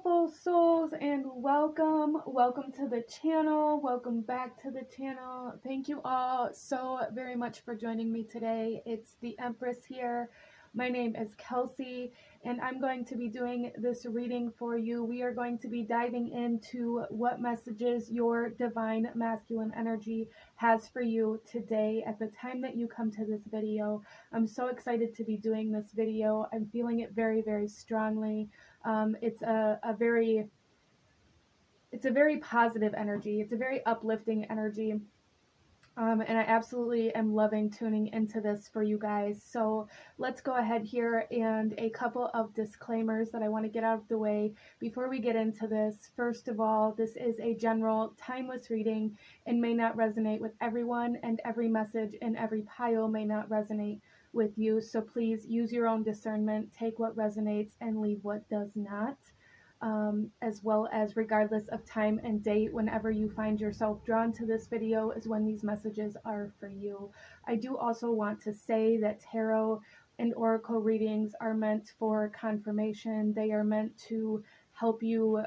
beautiful souls, and welcome to the channel. Welcome back to the channel. Thank you all so very much for joining me today. It's the Empress here. My name is Kelsey, and I'm going to be doing this reading for you. We are going to be diving into what messages your divine masculine energy has for you today at the time that you come to this video. I'm so excited to be doing this video. I'm feeling it very, very strongly. It's a very positive energy. It's a very uplifting energy. And I absolutely am loving tuning into this for you guys. So let's go ahead here, and a couple of disclaimers that I want to get out of the way before we get into this. First of all, this is a general timeless reading and may not resonate with everyone, and every message in every pile may not resonate with you. So please use your own discernment, take what resonates and leave what does not. As well as regardless of time and date, whenever you find yourself drawn to this video is when these messages are for you. I do also want to say that tarot and oracle readings are meant for confirmation. They are meant to help you,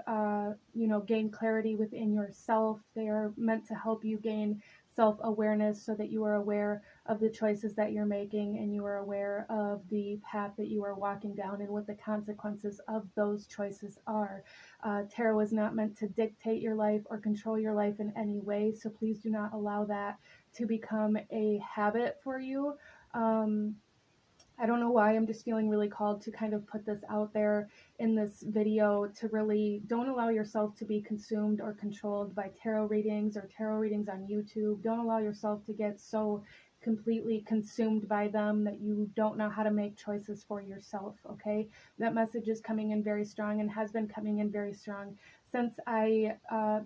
gain clarity within yourself. They are meant to help you gain self-awareness so that you are aware of the choices that you're making, and you are aware of the path that you are walking down and what the consequences of those choices are. Tarot is not meant to dictate your life or control your life in any way, so please do not allow that to become a habit for you. I don't know why, I'm just feeling really called to kind of put this out there in this video, to really don't allow yourself to be consumed or controlled by tarot readings or tarot readings on YouTube. Don't allow yourself to get so completely consumed by them that you don't know how to make choices for yourself, okay? That message is coming in very strong and has been coming in very strong since I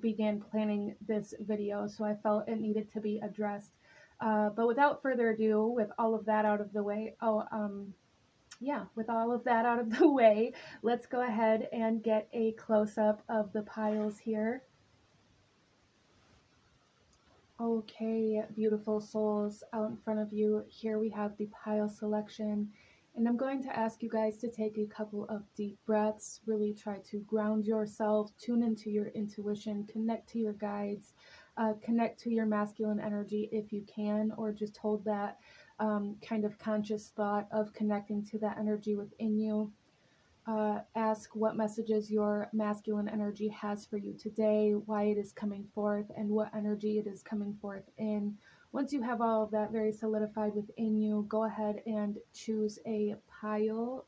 began planning this video, so I felt it needed to be addressed. But without further ado, with all of that out of the way, with all of that out of the way, let's go ahead and get a close-up of the piles here. Okay, beautiful souls, out in front of you, here we have the pile selection. And I'm going to ask you guys to take a couple of deep breaths, really try to ground yourself, tune into your intuition, connect to your guides, connect to your masculine energy if you can, or just hold that kind of conscious thought of connecting to that energy within you. Ask what messages your masculine energy has for you today, why it is coming forth, and what energy it is coming forth in. Once you have all of that very solidified within you, go ahead and choose a pile.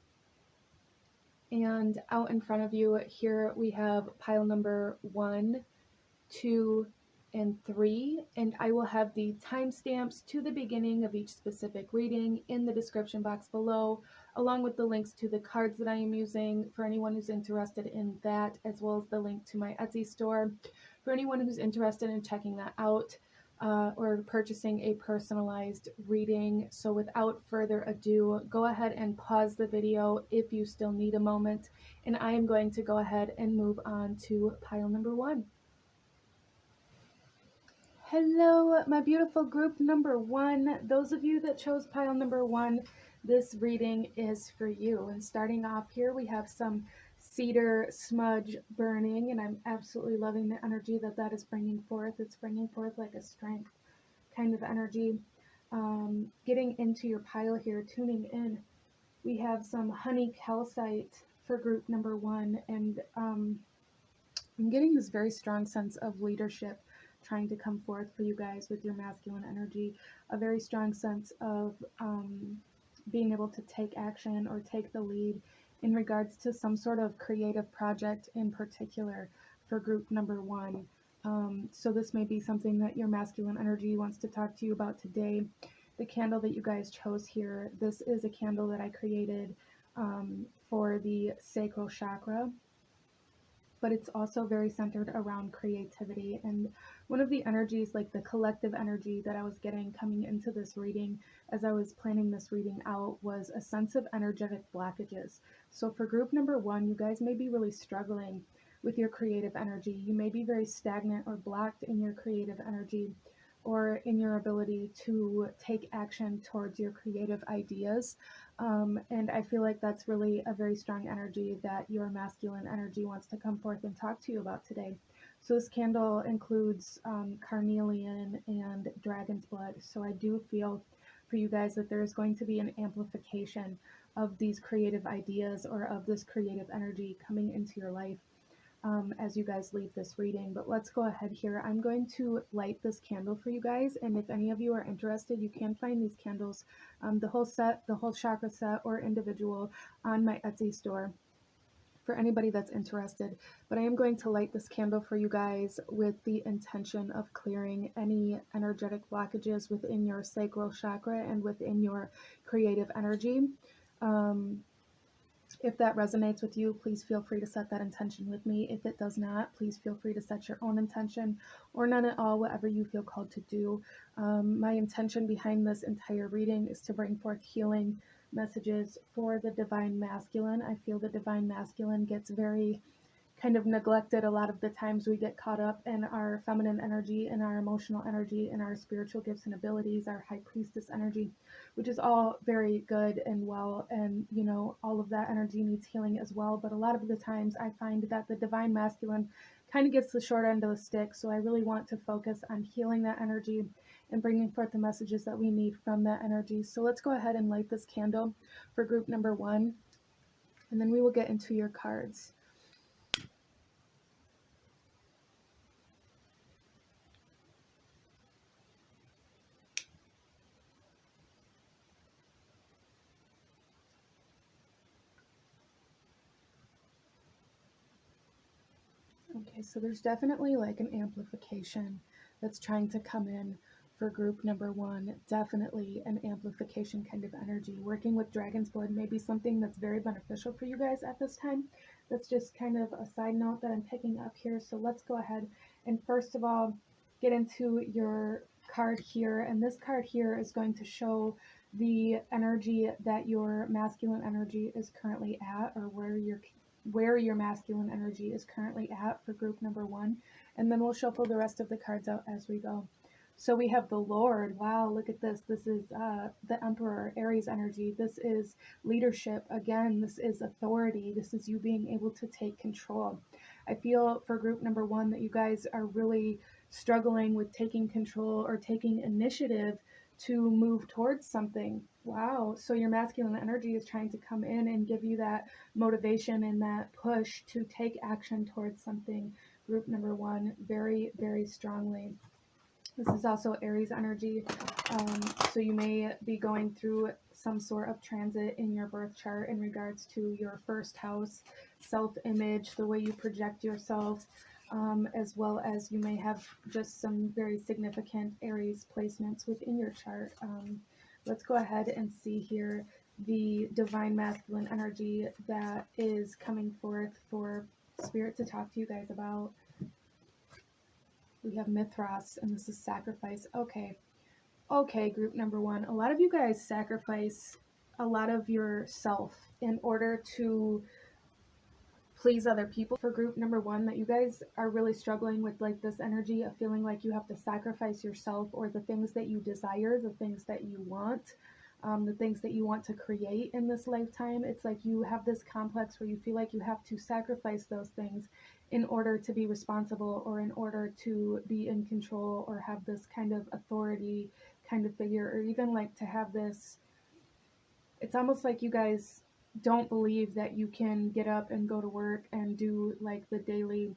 And out in front of you here we have pile number 1, 2, and 3, and I will have the timestamps to the beginning of each specific reading in the description box below, along with the links to the cards that I am using for anyone who's interested in that, as well as the link to my Etsy store for anyone who's interested in checking that out or purchasing a personalized reading. So without further ado, go ahead and pause the video if you still need a moment, and I am going to go ahead and move on to pile number 1. Hello, my beautiful group number 1. Those of you that chose pile number 1, this reading is for you. And starting off here, we have some cedar smudge burning, and I'm absolutely loving the energy that that is bringing forth. It's bringing forth like a strength kind of energy. Getting into your pile here, tuning in, we have some honey calcite for group number 1, and I'm getting this very strong sense of leadership trying to come forth for you guys with your masculine energy, a very strong sense of being able to take action or take the lead in regards to some sort of creative project in particular for group number 1. So this may be something that your masculine energy wants to talk to you about today. The candle that you guys chose here, this is a candle that I created for the sacral chakra, but it's also very centered around creativity. And one of the energies, like the collective energy that I was getting coming into this reading as I was planning this reading out, was a sense of energetic blockages. So for group number 1, you guys may be really struggling with your creative energy. You may be very stagnant or blocked in your creative energy, or in your ability to take action towards your creative ideas. And I feel like that's really a very strong energy that your masculine energy wants to come forth and talk to you about today. So this candle includes carnelian and dragon's blood. So I do feel for you guys that there is going to be an amplification of these creative ideas or of this creative energy coming into your life as you guys leave this reading. But let's go ahead here. I'm going to light this candle for you guys, and if any of you are interested, you can find these candles, the whole set, the whole chakra set, or individual on my Etsy store for anybody that's interested. But I am going to light this candle for you guys with the intention of clearing any energetic blockages within your sacral chakra and within your creative energy. If that resonates with you, please feel free to set that intention with me. If it does not, please feel free to set your own intention or none at all, whatever you feel called to do. My intention behind this entire reading is to bring forth healing messages for the divine masculine. I feel the divine masculine gets very kind of neglected a lot of the times. We get caught up in our feminine energy and our emotional energy and our spiritual gifts and abilities, our high priestess energy, which is all very good and well, and you know, all of that energy needs healing as well. But a lot of the times I find that the divine masculine kind of gets the short end of the stick. So I really want to focus on healing that energy and bringing forth the messages that we need from that energy. So let's go ahead and light this candle for group number 1, and then we will get into your cards. Okay, so there's definitely like an amplification that's trying to come in for group number 1. Definitely an amplification kind of energy. Working with dragon's blood may be something that's very beneficial for you guys at this time. That's just kind of a side note that I'm picking up here. So let's go ahead and first of all get into your card here. And this card here is going to show the energy that your masculine energy is currently at, or where your masculine energy is currently at for group number 1, and then we'll shuffle the rest of the cards out as we go. So we have the Lord. Wow, look at this. This is the Emperor, Aries energy. This is leadership. Again, this is authority. This is you being able to take control. I feel for group number 1 that you guys are really struggling with taking control or taking initiative to move towards something. Wow. So your masculine energy is trying to come in and give you that motivation and that push to take action towards something. Group number 1, very, very strongly. This is also Aries energy. So you may be going through some sort of transit in your birth chart in regards to your first house, self-image, the way you project yourself, as well as you may have just some very significant Aries placements within your chart. Let's go ahead and see here the divine masculine energy that is coming forth for Spirit to talk to you guys about. We have Mithras, and this is sacrifice. Okay, group number 1. A lot of you guys sacrifice a lot of yourself in order to please other people. For group number 1, that you guys are really struggling with like this energy of feeling like you have to sacrifice yourself or the things that you desire, the things that you want, the things that you want to create in this lifetime. It's like you have this complex where you feel like you have to sacrifice those things in order to be responsible or in order to be in control or have this kind of authority kind of figure, or even like to have this, it's almost like you guys don't believe that you can get up and go to work and do like the daily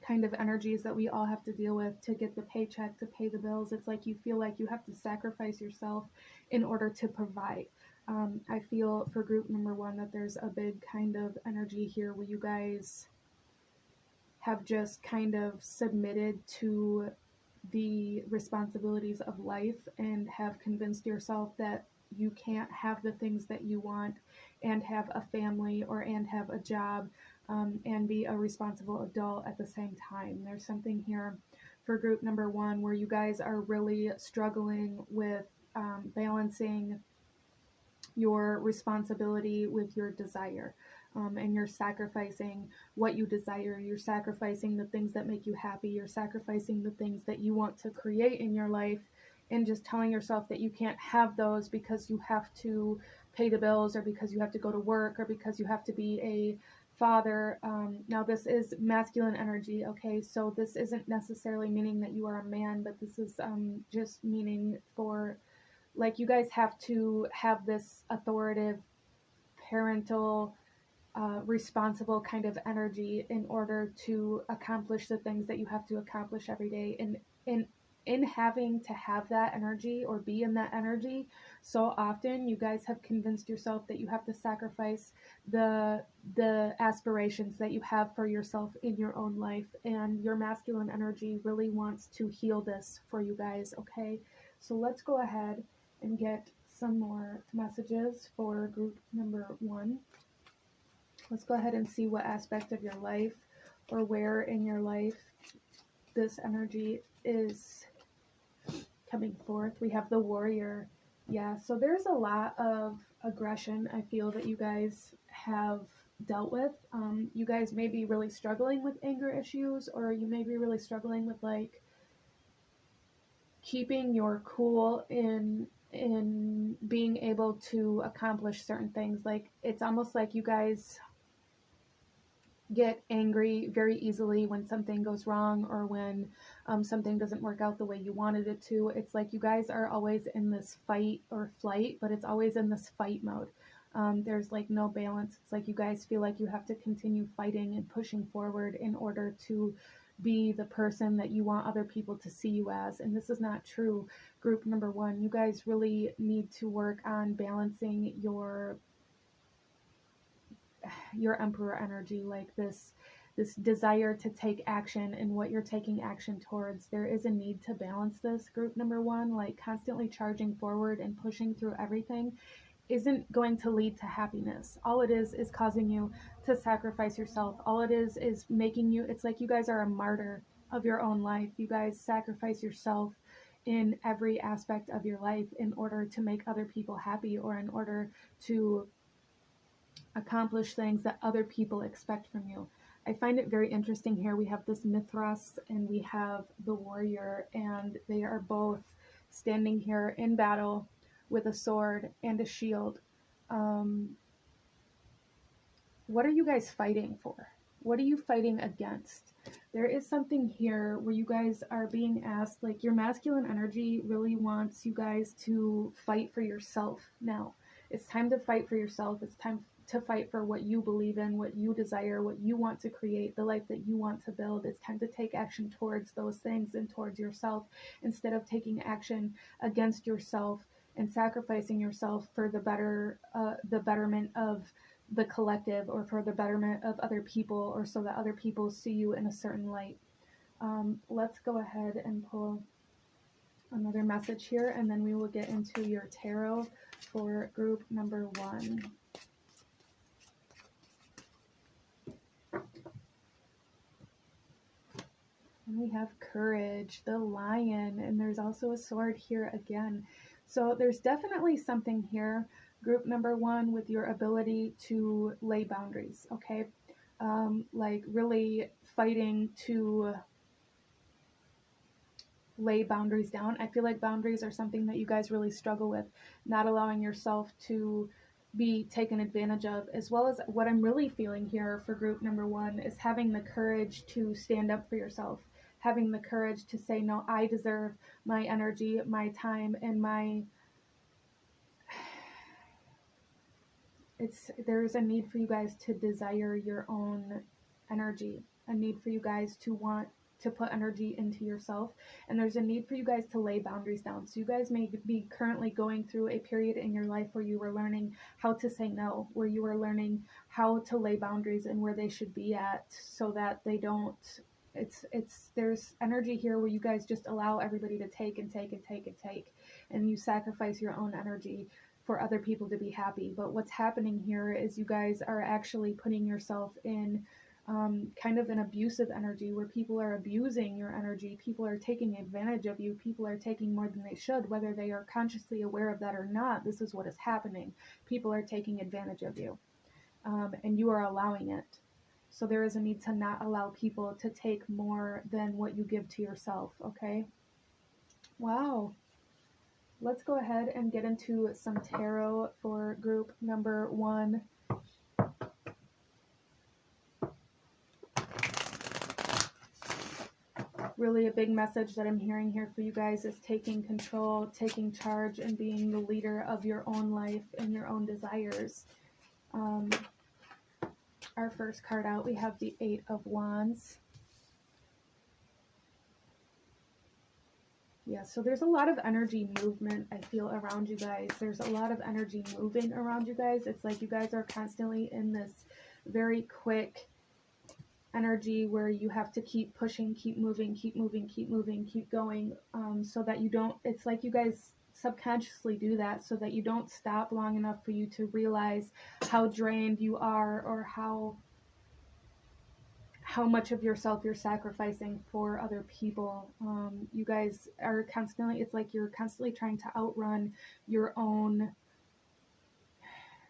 kind of energies that we all have to deal with to get the paycheck, to pay the bills. It's like you feel like you have to sacrifice yourself in order to provide. I feel for group number 1 that there's a big kind of energy here where you guys have just kind of submitted to the responsibilities of life and have convinced yourself that you can't have the things that you want and have a family and have a job and be a responsible adult at the same time. There's something here for group number 1 where you guys are really struggling with balancing your responsibility with your desire. And you're sacrificing what you desire. You're sacrificing the things that make you happy. You're sacrificing the things that you want to create in your life and just telling yourself that you can't have those because you have to pay the bills, or because you have to go to work, or because you have to be a father. Now this is masculine energy, okay? So this isn't necessarily meaning that you are a man, but this is just meaning for, like, you guys have to have this authoritative, parental, responsible kind of energy in order to accomplish the things that you have to accomplish every day. And in having to have that energy or be in that energy so often, you guys have convinced yourself that you have to sacrifice the aspirations that you have for yourself in your own life. And your masculine energy really wants to heal this for you guys, okay? So let's go ahead and get some more messages for group number 1. Let's go ahead and see what aspect of your life, or where in your life, this energy is coming forth. We have the Warrior. Yeah, so there's a lot of aggression, I feel, that you guys have dealt with. You guys may be really struggling with anger issues, or you may be really struggling with, like, keeping your cool in being able to accomplish certain things. Like, it's almost like you guys get angry very easily when something goes wrong, or when something doesn't work out the way you wanted it to. It's like you guys are always in this fight or flight, but it's always in this fight mode. There's like no balance. It's like you guys feel like you have to continue fighting and pushing forward in order to be the person that you want other people to see you as. And this is not true. Group number 1, you guys really need to work on balancing your emperor energy, like this desire to take action and what you're taking action towards. There is a need to balance this, group number 1. Like, constantly charging forward and pushing through everything isn't going to lead to happiness. All it is causing you to sacrifice yourself. All it is making you, it's like you guys are a martyr of your own life. You guys sacrifice yourself in every aspect of your life in order to make other people happy, or in order to accomplish things that other people expect from you. I find it very interesting here. We have this Mithras and we have the Warrior, and they are both standing here in battle with a sword and a shield. What are you guys fighting for? What are you fighting against? There is something here where you guys are being asked, like, your masculine energy really wants you guys to fight for yourself now. It's time to fight for yourself. It's time to fight for what you believe in, what you desire, what you want to create, the life that you want to build. It's time to take action towards those things and towards yourself, instead of taking action against yourself and sacrificing yourself for the betterment of the collective, or for the betterment of other people, or so that other people see you in a certain light. Let's go ahead and pull another message here, and then we will get into your tarot for group number 1. And we have Courage, the Lion, and there's also a sword here again. So there's definitely something here, group number 1, with your ability to lay boundaries, okay? Like, really fighting to lay boundaries down. I feel like boundaries are something that you guys really struggle with, not allowing yourself to be taken advantage of, as well as what I'm really feeling here for group number 1 is having the courage to stand up for yourself, having the courage to say, no, I deserve my energy, my time, and there's a need for you guys to desire your own energy, a need for you guys to want to put energy into yourself, and there's a need for you guys to lay boundaries down. So you guys may be currently going through a period in your life where you were learning how to say no, where you were learning how to lay boundaries and where they should be at, so that they don't, there's energy here where you guys just allow everybody to take and take and take and take, and you sacrifice your own energy for other people to be happy. But what's happening here is you guys are actually putting yourself in kind of an abusive energy, where people are abusing your energy, people are taking advantage of you, people are taking more than they should, whether they are consciously aware of that or not. This is what is happening. People are taking advantage of you, and you are allowing it. So there is a need to not allow people to take more than what you give to yourself, okay? Wow. let's go ahead and get into some tarot for group number 1. Really a big message that I'm hearing here for you guys is taking control, taking charge, and being the leader of your own life and your own desires. Our first card out, we have the 8 of Wands. Yeah, so there's a lot of energy movement, I feel, around you guys. There's a lot of energy moving around you guys. It's like you guys are constantly in this very quick energy where you have to keep pushing, keep moving, keep moving, keep moving, keep going, so that you don't, it's like you guys subconsciously do that so that you don't stop long enough for you to realize how drained you are, or how much of yourself you're sacrificing for other people. You guys are constantly, it's like you're constantly trying to outrun your own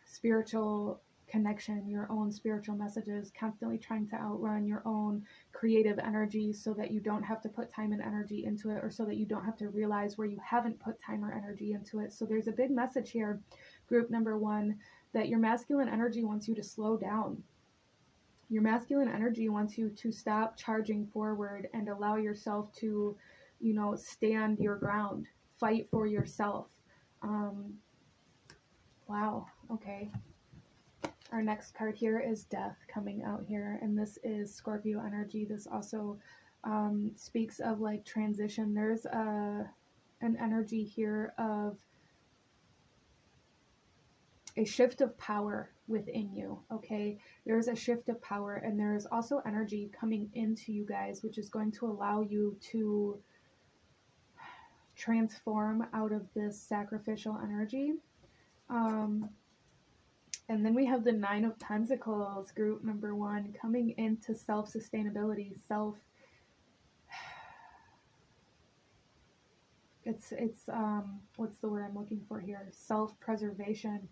spiritual connection, your own spiritual messages, constantly trying to outrun your own creative energy so that you don't have to put time and energy into it, or so that you don't have to realize where you haven't put time or energy into it. So there's a big message here, group number 1, that your masculine energy wants you to slow down. Your masculine energy wants you to stop charging forward and allow yourself to, stand your ground, fight for yourself. Wow, okay. Our next card here is Death coming out here, and this is Scorpio energy. This also speaks of like transition. There's an energy here of a shift of power within you, okay? There's a shift of power, and there is also energy coming into you guys, which is going to allow you to transform out of this sacrificial energy. And then we have the 9 of Pentacles, group number 1, coming into self-sustainability, it's what's the word I'm looking for here? Self-preservation,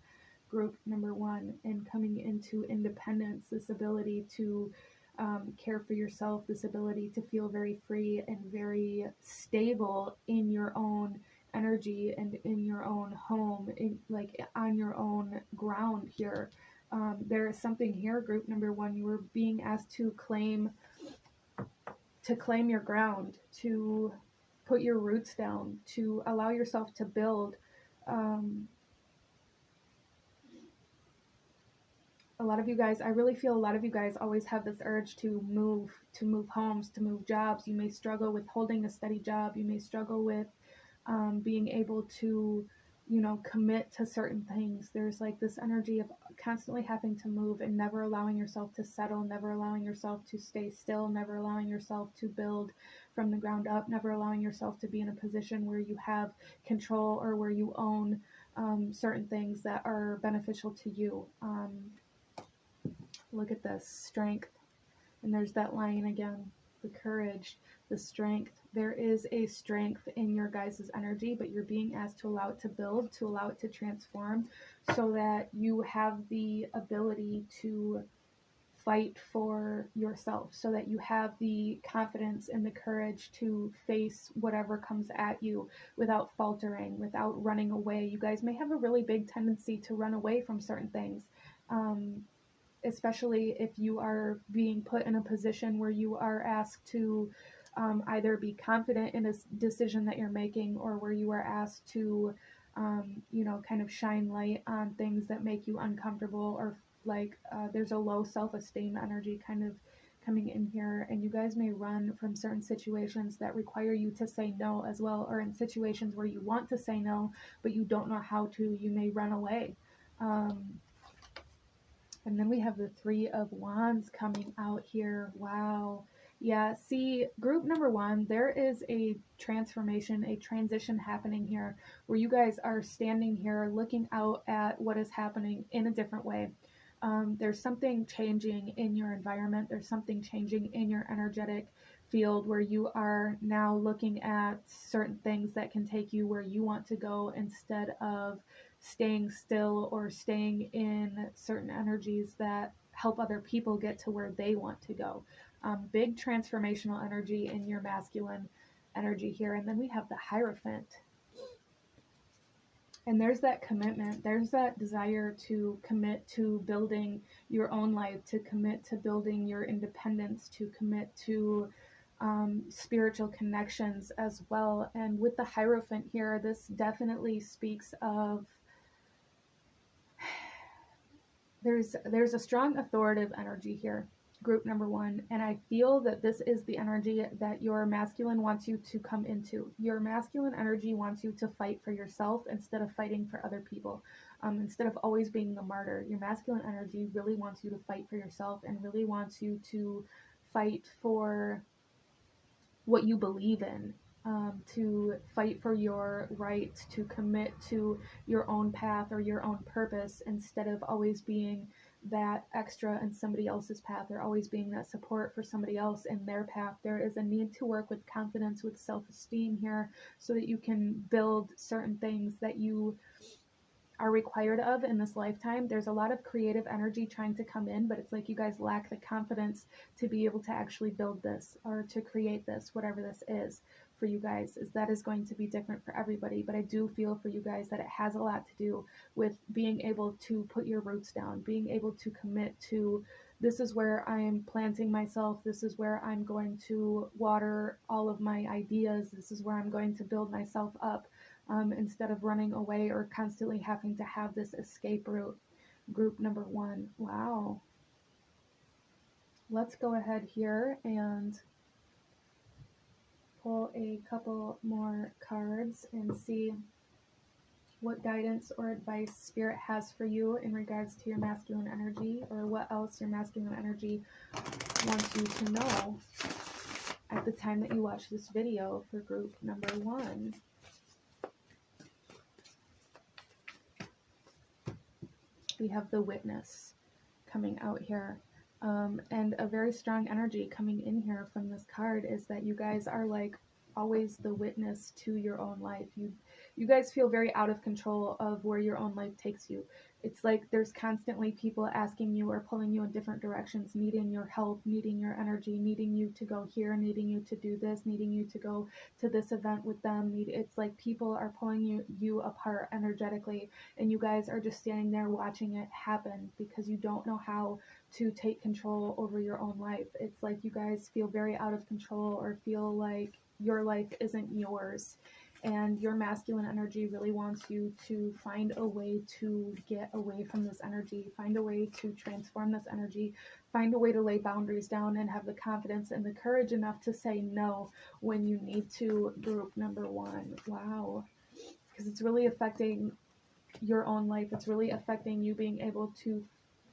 group number 1, and coming into independence, this ability to care for yourself, this ability to feel very free and very stable in your own energy and in your own home, like on your own ground here. There is something here, group number 1, you were being asked to claim your ground, to put your roots down, to allow yourself to build. A lot of you guys, I really feel a lot of you guys always have this urge to move homes, to move jobs. You may struggle with holding a steady job. You may struggle with being able to, commit to certain things. There's like this energy of constantly having to move and never allowing yourself to settle, never allowing yourself to stay still, never allowing yourself to build from the ground up, never allowing yourself to be in a position where you have control or where you own certain things that are beneficial to you. Look at this, strength. And there's that line again, the courage, the strength. There is a strength in your guys' energy, but you're being asked to allow it to build, to allow it to transform, so that you have the ability to fight for yourself, so that you have the confidence and the courage to face whatever comes at you without faltering, without running away. You guys may have a really big tendency to run away from certain things. Especially if you are being put in a position where you are asked to either be confident in a decision that you're making, or where you are asked to, kind of shine light on things that make you uncomfortable, or like there's a low self-esteem energy kind of coming in here, and you guys may run from certain situations that require you to say no as well, or in situations where you want to say no, but you don't know how to, you may run away. And then we have the 3 of Wands coming out here. Wow. Yeah, see, group number 1, there is a transformation, a transition happening here, where you guys are standing here looking out at what is happening in a different way. There's something changing in your environment. There's something changing in your energetic field, where you are now looking at certain things that can take you where you want to go, instead of staying still or staying in certain energies that help other people get to where they want to go. Big transformational energy in your masculine energy here. And then we have the Hierophant. And there's that commitment. There's that desire to commit to building your own life, to commit to building your independence, to commit to spiritual connections as well. And with the Hierophant here, this definitely speaks of there's a strong authoritative energy here, group number one, and I feel that this is the energy that your masculine wants you to come into. Your masculine energy wants you to fight for yourself instead of fighting for other people. Instead of always being the martyr, your masculine energy really wants you to fight for yourself and really wants you to fight for what you believe in, to fight for your right to commit to your own path or your own purpose instead of always being that extra in somebody else's path or always being that support for somebody else in their path. There is a need to work with confidence, with self-esteem here, so that you can build certain things that you are required of in this lifetime. There's a lot of creative energy trying to come in, but it's like you guys lack the confidence to be able to actually build this or to create this, whatever this is for you guys. Is that is going to be different for everybody, but I do feel for you guys that it has a lot to do with being able to put your roots down, being able to commit to, this is where I'm planting myself, this is where I'm going to water all of my ideas, this is where I'm going to build myself up, instead of running away or constantly having to have this escape route. Group number one. Wow. Let's go ahead here and pull a couple more cards and see what guidance or advice Spirit has for you in regards to your masculine energy, or what else your masculine energy wants you to know at the time that you watch this video for group number one. We have the Witness coming out here. And a very strong energy coming in here from this card is that you guys are like always the witness to your own life. You guys feel very out of control of where your own life takes you. It's like there's constantly people asking you or pulling you in different directions, needing your help, needing your energy, needing you to go here, needing you to do this, needing you to go to this event with them. It's like people are pulling you apart energetically, and you guys are just standing there watching it happen because you don't know how to take control over your own life. It's like you guys feel very out of control or feel like your life isn't yours. And your masculine energy really wants you to find a way to get away from this energy, find a way to transform this energy, find a way to lay boundaries down and have the confidence and the courage enough to say no when you need to. Group number one. Wow. Because it's really affecting your own life. It's really affecting you being able to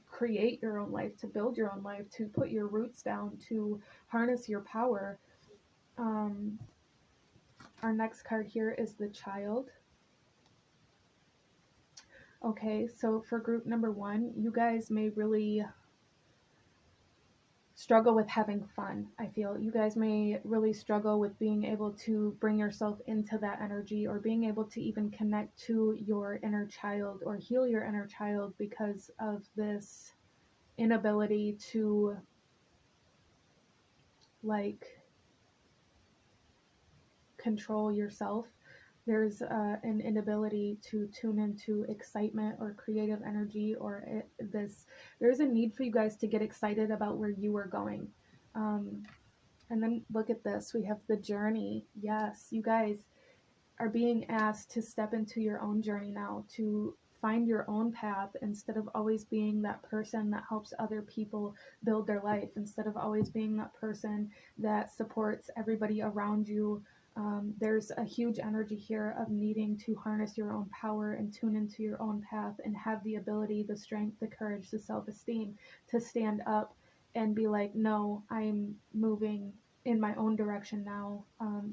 create your own life, to build your own life, to put your roots down, to harness your power. Our next card here is the Child. Okay, so for group number one, you guys may really struggle with having fun. I feel you guys may really struggle with being able to bring yourself into that energy, or being able to even connect to your inner child or heal your inner child because of this inability to like control yourself. There's an inability to tune into excitement or creative energy, or there's a need for you guys to get excited about where you are going. And then look at this, we have the Journey. Yes, you guys are being asked to step into your own journey now, to find your own path instead of always being that person that helps other people build their life, instead of always being that person that supports everybody around you. There's a huge energy here of needing to harness your own power and tune into your own path and have the ability, the strength, the courage, the self-esteem to stand up and be like, no, I'm moving in my own direction now.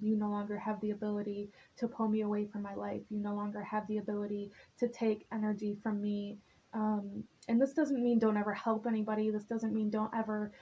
You no longer have the ability to pull me away from my life. You no longer have the ability to take energy from me. And this doesn't mean don't ever help anybody. This doesn't mean don't ever,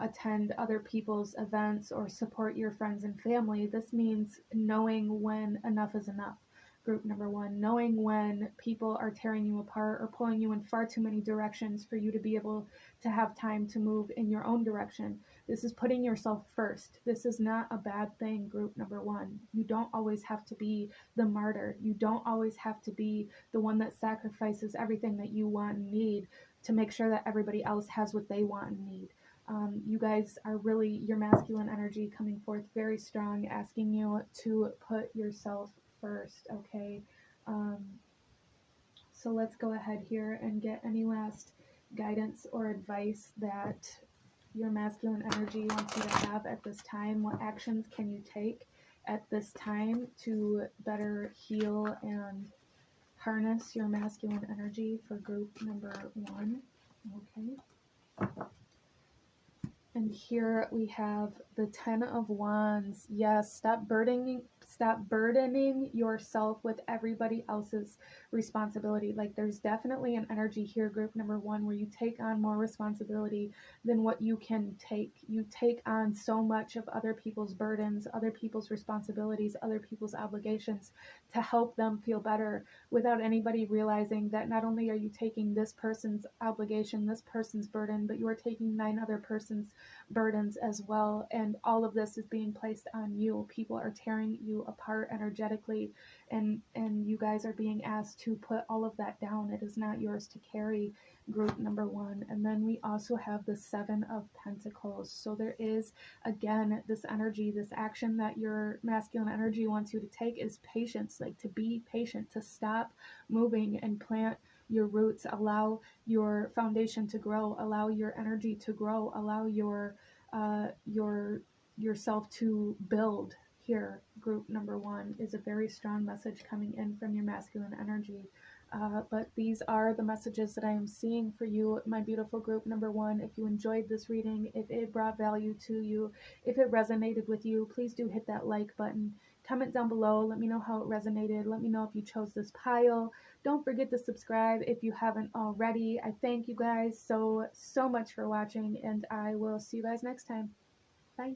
attend other people's events or support your friends and family. This means knowing when enough is enough. Group number one, knowing when people are tearing you apart or pulling you in far too many directions for you to be able to have time to move in your own direction. This is putting yourself first. This is not a bad thing, group number one. You don't always have to be the martyr. You don't always have to be the one that sacrifices everything that you want and need to make sure that everybody else has what they want and need. You guys are really, your masculine energy coming forth very strong, asking you to put yourself first, okay? So let's go ahead here and get any last guidance or advice that your masculine energy wants you to have at this time. What actions can you take at this time to better heal and harness your masculine energy for group number one? Okay. And here we have the 10 of Wands. Yes, stop burdening yourself with everybody else's responsibility. Like, there's definitely an energy here, group number one, where you take on more responsibility than what you can take. You take on so much of other people's burdens, other people's responsibilities, other people's obligations to help them feel better, without anybody realizing that not only are you taking this person's obligation, this person's burden, but you are taking 9 other persons' burdens as well. And all of this is being placed on you. People are tearing you apart energetically, and you guys are being asked to put all of that down. It is not yours to carry, group number one. And then we also have the 7 of Pentacles. So there is, again, this energy, this action that your masculine energy wants you to take is patience, like to be patient, to stop moving and plant your roots, allow your foundation to grow, allow your energy to grow, allow yourself to build. Here, group number one, is a very strong message coming in from your masculine energy. But these are the messages that I am seeing for you, my beautiful group number one. If you enjoyed this reading, if it brought value to you, if it resonated with you, please do hit that like button. Comment down below. Let me know how it resonated. Let me know if you chose this pile. Don't forget to subscribe if you haven't already. I thank you guys so much for watching, and I will see you guys next time. Bye.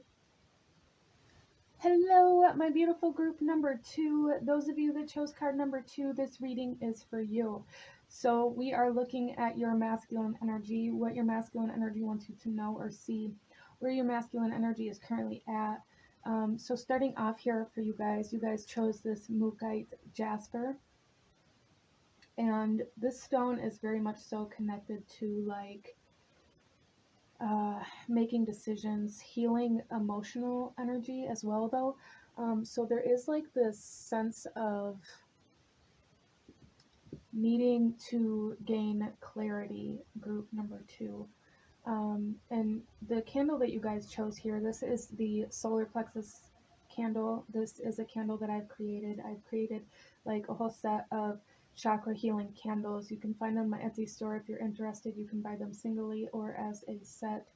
Hello, my beautiful group number two. Those of you that chose card number 2, this reading is for you. So we are looking at your masculine energy, what your masculine energy wants you to know or see, where your masculine energy is currently at. So starting off here for you guys chose this Mookaite Jasper. And this stone is very much so connected to like making decisions, healing emotional energy as well though. So there is like this sense of needing to gain clarity, group number 2. And the candle that you guys chose here, this is the solar plexus candle. This is a candle that I've created. I've created like a whole set of chakra healing candles. You can find them on my Etsy store. If you're interested, you can buy them singly or as a set.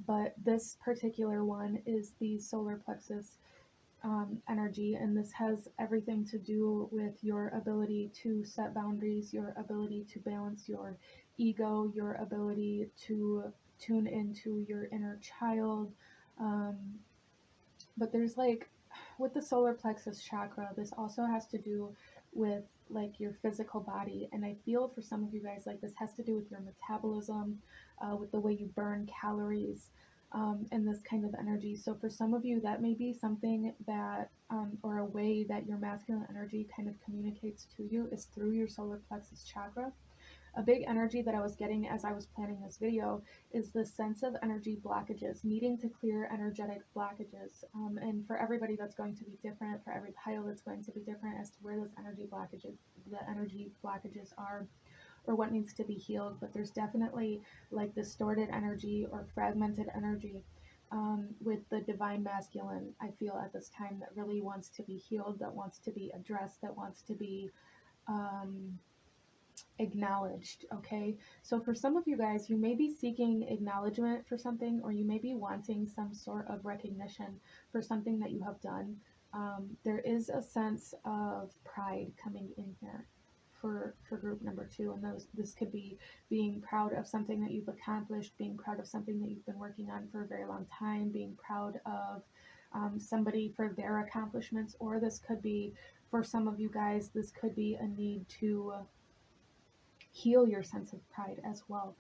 But this particular one is the solar plexus energy, and this has everything to do with your ability to set boundaries, your ability to balance your ego, your ability to tune into your inner child. But there's like, with the solar plexus chakra, this also has to do with like your physical body, and I feel for some of you guys like this has to do with your metabolism, with the way you burn calories, and this kind of energy. So for some of you, that may be something that, or a way that your masculine energy kind of communicates to you is through your solar plexus chakra. A big energy that I was getting as I was planning this video is the sense of energy blockages, needing to clear energetic blockages. And for everybody, that's going to be different. For every pile, that's going to be different as to where those energy blockages are, or what needs to be healed. But there's definitely like distorted energy or fragmented energy with the divine masculine, I feel at this time, that really wants to be healed, that wants to be addressed, that wants to be acknowledged. Okay, so for some of you guys, you may be seeking acknowledgement for something, or you may be wanting some sort of recognition for something that you have done. There is a sense of pride coming in here for group number 2, and this could be being proud of something that you've accomplished, being proud of something that you've been working on for a very long time, being proud of somebody for their accomplishments, or this could be, for some of you guys, this could be a need to heal your sense of pride as well.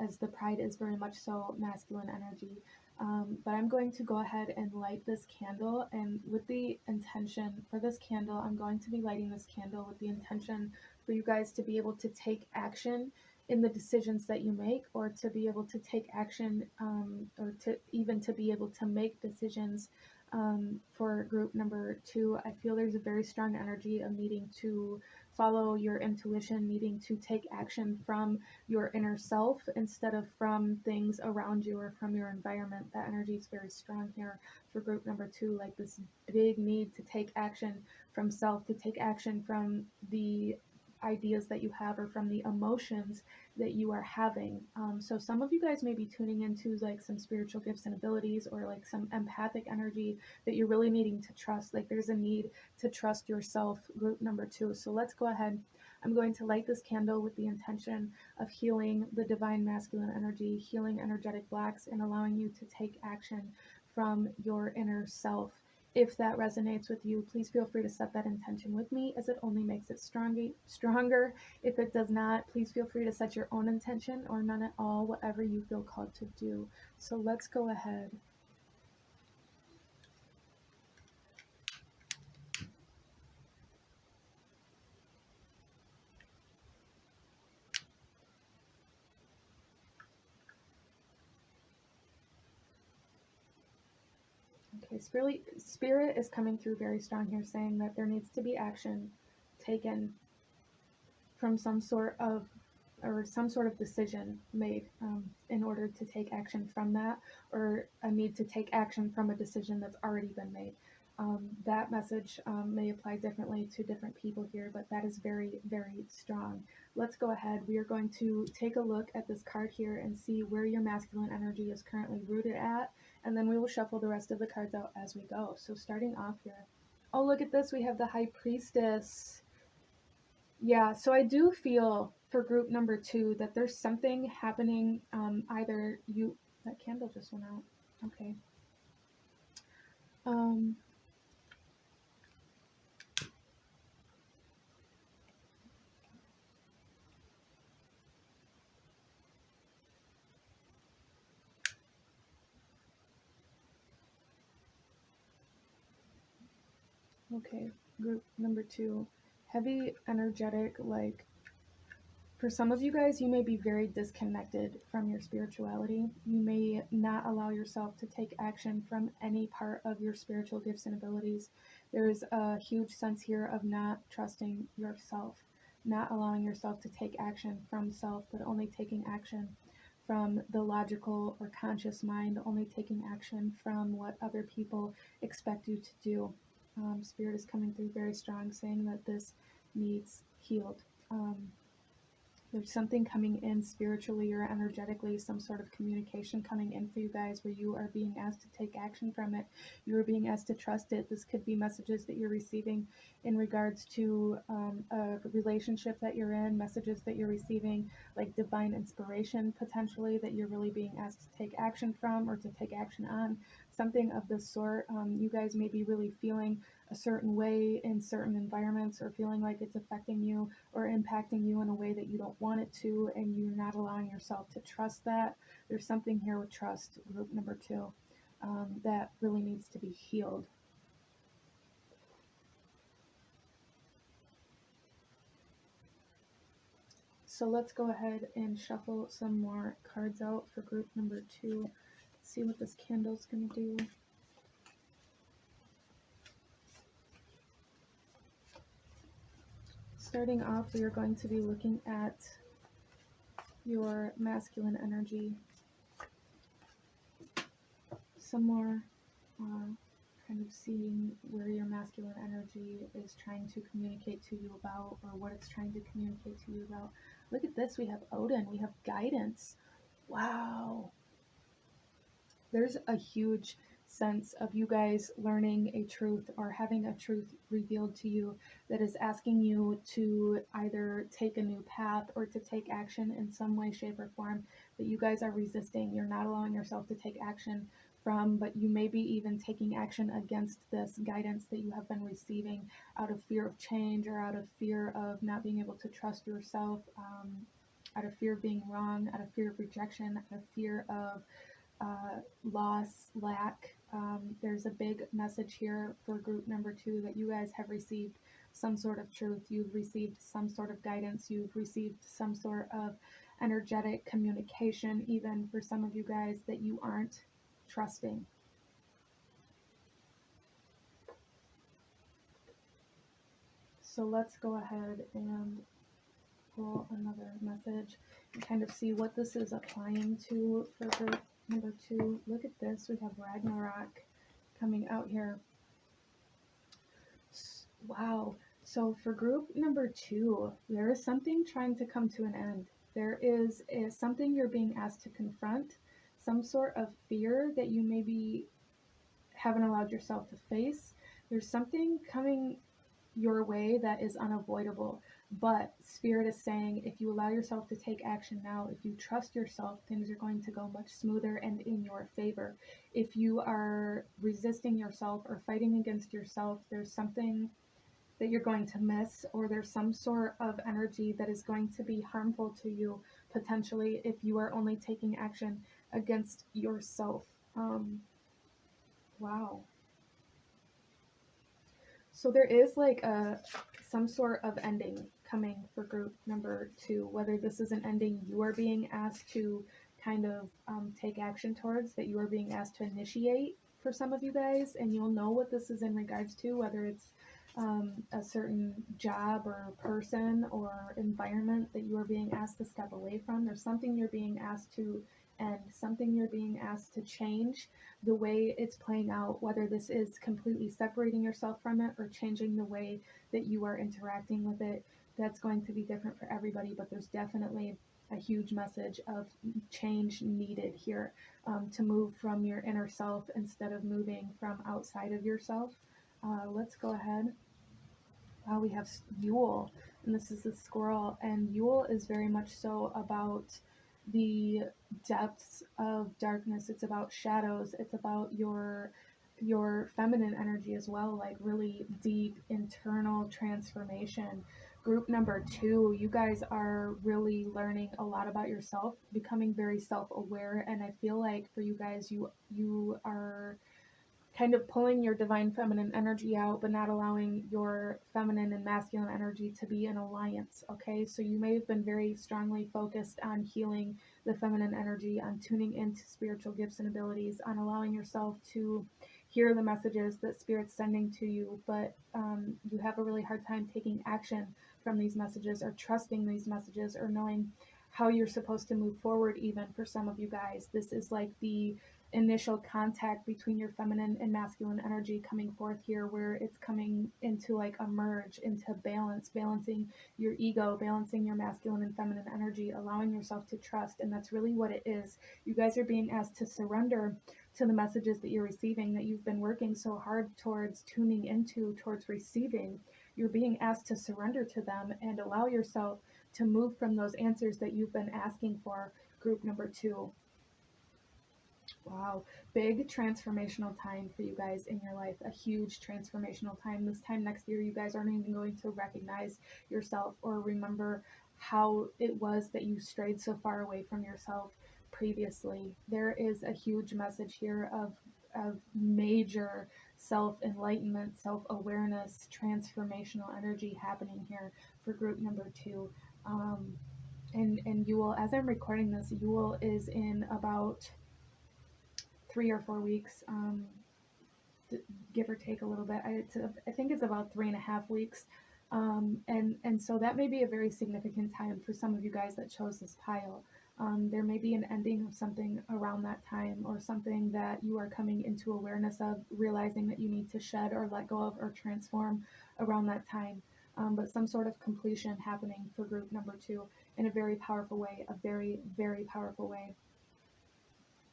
as the pride is very much so masculine energy. But I'm going to go ahead and light this candle, and with the intention for this candle, I'm going to be lighting this candle with the intention for you guys to be able to take action in the decisions that you make, or to be able to take action, or to even to be able to make decisions. For group number 2, I feel there's a very strong energy of needing to follow your intuition, needing to take action from your inner self instead of from things around you or from your environment. That energy is very strong here for group number 2, like this big need to take action from self, to take action from the ideas that you have or from the emotions that you are having. So some of you guys may be tuning into like some spiritual gifts and abilities, or like some empathic energy that you're really needing to trust. Like there's a need to trust yourself, group number 2. So let's go ahead. I'm going to light this candle with the intention of healing the divine masculine energy, healing energetic blocks, and allowing you to take action from your inner self. If that resonates with you, please feel free to set that intention with me, as it only makes it stronger. If it does not, please feel free to set your own intention, or none at all, whatever you feel called to do. So let's go ahead. Okay, spirit is coming through very strong here, saying that there needs to be action taken from some sort of decision made, in order to take action from that, or a need to take action from a decision that's already been made. That message may apply differently to different people here, but that is very, very strong. Let's go ahead. We are going to take a look at this card here and see where your masculine energy is currently rooted at, and then we will shuffle the rest of the cards out as we go. So starting off here. Oh, look at this. We have the High Priestess. Yeah, so I do feel for group number 2 that there's something happening. Either you, that candle just went out. Okay. Um, okay, group number 2, heavy, energetic, like for some of you guys, you may be very disconnected from your spirituality. You may not allow yourself to take action from any part of your spiritual gifts and abilities. There's a huge sense here of not trusting yourself, not allowing yourself to take action from self, but only taking action from the logical or conscious mind, only taking action from what other people expect you to do. Spirit is coming through very strong, saying that this needs healed. There's something coming in spiritually or energetically, some sort of communication coming in for you guys where you are being asked to take action from it. You are being asked to trust it. This could be messages that you're receiving in regards to a relationship that you're in, messages that you're receiving, like divine inspiration potentially, that you're really being asked to take action from or to take action on. Something of this sort. You guys may be really feeling a certain way in certain environments, or feeling like it's affecting you or impacting you in a way that you don't want it to, and you're not allowing yourself to trust that. There's something here with trust, group number 2, that really needs to be healed. So let's go ahead and shuffle some more cards out for group number 2. See what this candle's going to do. Starting off, we are going to be looking at your masculine energy. Some more kind of seeing where your masculine energy is trying to communicate to you about, or what it's trying to communicate to you about. Look at this. We have Odin. We have guidance. Wow. There's a huge sense of you guys learning a truth or having a truth revealed to you that is asking you to either take a new path or to take action in some way, shape, or form that you guys are resisting. You're not allowing yourself to take action from, but you may be even taking action against this guidance that you have been receiving out of fear of change or out of fear of not being able to trust yourself. out of fear of being wrong, out of fear of rejection, out of fear of loss, lack. There's a big message here for group number 2 that you guys have received some sort of truth. You've received some sort of guidance. You've received some sort of energetic communication, even for some of you guys that you aren't trusting. So let's go ahead and pull another message and kind of see what this is applying to for group number 2. Look at this. We have Ragnarok coming out here. Wow. So for group number 2, there is something trying to come to an end. There is something you're being asked to confront, some sort of fear that you maybe haven't allowed yourself to face. There's something coming your way that is unavoidable, but Spirit is saying if you allow yourself to take action now, if you trust yourself, things are going to go much smoother and in your favor. If you are resisting yourself or fighting against yourself, there's something that you're going to miss, or there's some sort of energy that is going to be harmful to you potentially if you are only taking action against yourself. Wow. So there is like some sort of ending coming for group number 2, whether this is an ending you are being asked to kind of take action towards, that you are being asked to initiate for some of you guys, and you'll know what this is in regards to, whether it's a certain job or person or environment that you are being asked to step away from. There's something you're being asked to end, something you're being asked to change the way it's playing out, whether this is completely separating yourself from it or changing the way that you are interacting with it. That's going to be different for everybody, but there's definitely a huge message of change needed here, to move from your inner self instead of moving from outside of yourself. Let's go ahead. We have Yule, and this is the squirrel, and Yule is very much so about the depths of darkness. It's about shadows. It's about your feminine energy as well, like really deep internal transformation. Group number 2, you guys are really learning a lot about yourself, becoming very self-aware, and I feel like for you guys, you are kind of pulling your divine feminine energy out, but not allowing your feminine and masculine energy to be in alliance. Okay, so you may have been very strongly focused on healing the feminine energy, on tuning into spiritual gifts and abilities, on allowing yourself to hear the messages that Spirit's sending to you, but you have a really hard time taking action from these messages, or trusting these messages, or knowing how you're supposed to move forward. Even for some of you guys, this is like the initial contact between your feminine and masculine energy coming forth here, where it's coming into like a merge, into balance, balancing your ego, balancing your masculine and feminine energy, allowing yourself to trust. And that's really what it is. You guys are being asked to surrender to the messages that you're receiving, that you've been working so hard towards tuning into, towards receiving. You're being asked to surrender to them and allow yourself to move from those answers that you've been asking for. Group number 2. Wow, big transformational time for you guys in your life, a huge transformational time. This time next year, you guys aren't even going to recognize yourself or remember how it was that you strayed so far away from yourself previously. There is a huge message here of major self-enlightenment, self-awareness, transformational energy happening here for group number 2. And Yule, as I'm recording this, Yule is in about 3 or 4 weeks, give or take a little bit. I think it's about 3.5 weeks. And so that may be a very significant time for some of you guys that chose this pile. There may be an ending of something around that time, or something that you are coming into awareness of, realizing that you need to shed or let go of or transform around that time. But some sort of completion happening for group number 2 in a very powerful way, a very, very powerful way.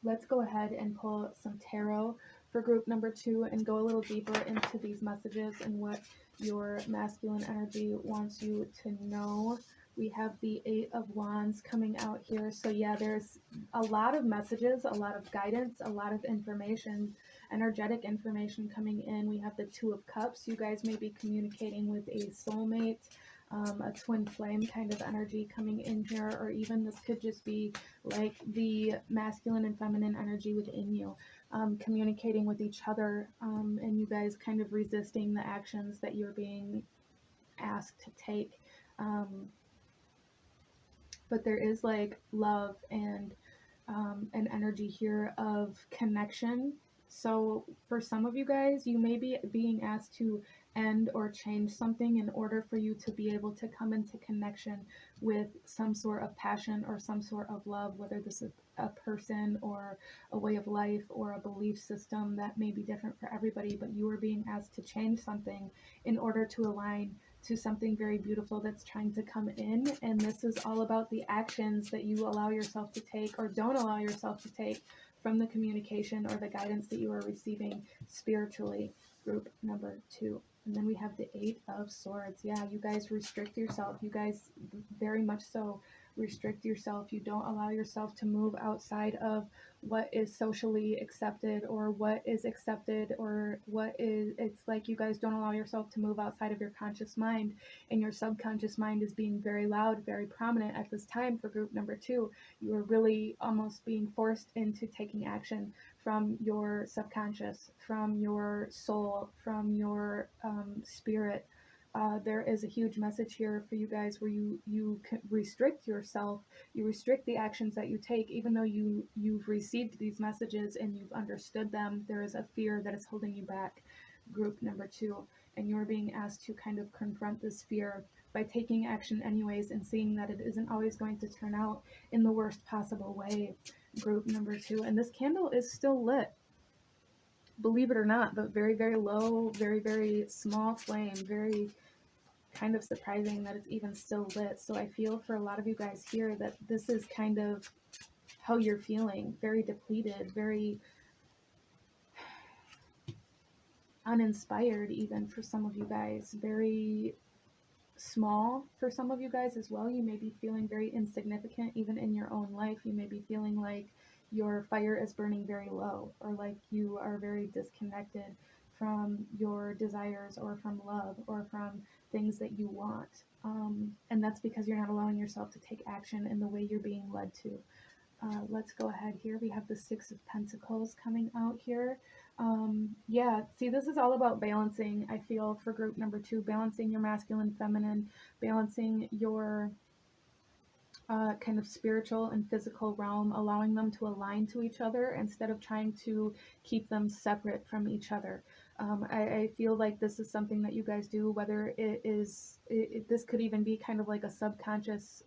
Let's go ahead and pull some tarot for group number 2 and go a little deeper into these messages and what your masculine energy wants you to know. We have the 8 of Wands coming out here. So yeah, there's a lot of messages, a lot of guidance, a lot of information, energetic information coming in. We have the 2 of Cups. You guys may be communicating with a soulmate. a twin flame kind of energy coming in here, or even this could just be like the masculine and feminine energy within you, communicating with each other, and you guys kind of resisting the actions that you're being asked to take. But there is like love and an energy here of connection. So for some of you guys, you may be being asked to end or change something in order for you to be able to come into connection with some sort of passion or some sort of love, whether this is a person or a way of life or a belief system that may be different for everybody, but you are being asked to change something in order to align to something very beautiful that's trying to come in. And this is all about the actions that you allow yourself to take or don't allow yourself to take from the communication or the guidance that you are receiving spiritually, group number 2. And then we have the 8 of Swords. Yeah, you guys restrict yourself. You guys very much so restrict yourself. You don't allow yourself to move outside of what is socially accepted or what is accepted, or what is, it's like you guys don't allow yourself to move outside of your conscious mind, and your subconscious mind is being very loud, very prominent at this time for group number 2. You are really almost being forced into taking action from your subconscious, from your soul, from your spirit. There is a huge message here for you guys where you restrict yourself, you restrict the actions that you take, even though you've received these messages and you've understood them. There is a fear that is holding you back, group number 2, and you're being asked to kind of confront this fear by taking action anyways and seeing that it isn't always going to turn out in the worst possible way, group number 2. And this candle is still lit, believe it or not, but very, very low, very, very small flame, very kind of surprising that it's even still lit. So I feel for a lot of you guys here that this is kind of how you're feeling, very depleted, very uninspired even for some of you guys, very small for some of you guys as well. You may be feeling very insignificant even in your own life. You may be feeling like your fire is burning very low, or like you are very disconnected from your desires or from love or from things that you want. And that's because you're not allowing yourself to take action in the way you're being led to. Let's go ahead here. We have the 6 of Pentacles coming out here. Yeah, see, this is all about balancing, I feel, for group number 2, balancing your masculine, feminine, balancing your kind of spiritual and physical realm, allowing them to align to each other instead of trying to keep them separate from each other. I feel like this is something that you guys do, whether it is, this could even be kind of like a subconscious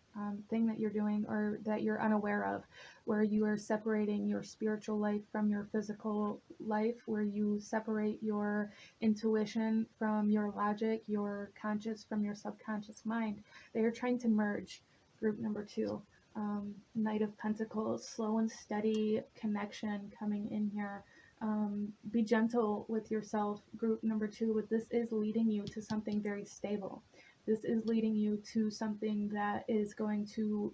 thing that you're doing or that you're unaware of, where you are separating your spiritual life from your physical life, where you separate your intuition from your logic, your conscious from your subconscious mind. They are trying to merge, group number 2. Knight of Pentacles, slow and steady connection coming in here. Be gentle with yourself, group number 2, but this is leading you to something very stable. This is leading you to something that is going to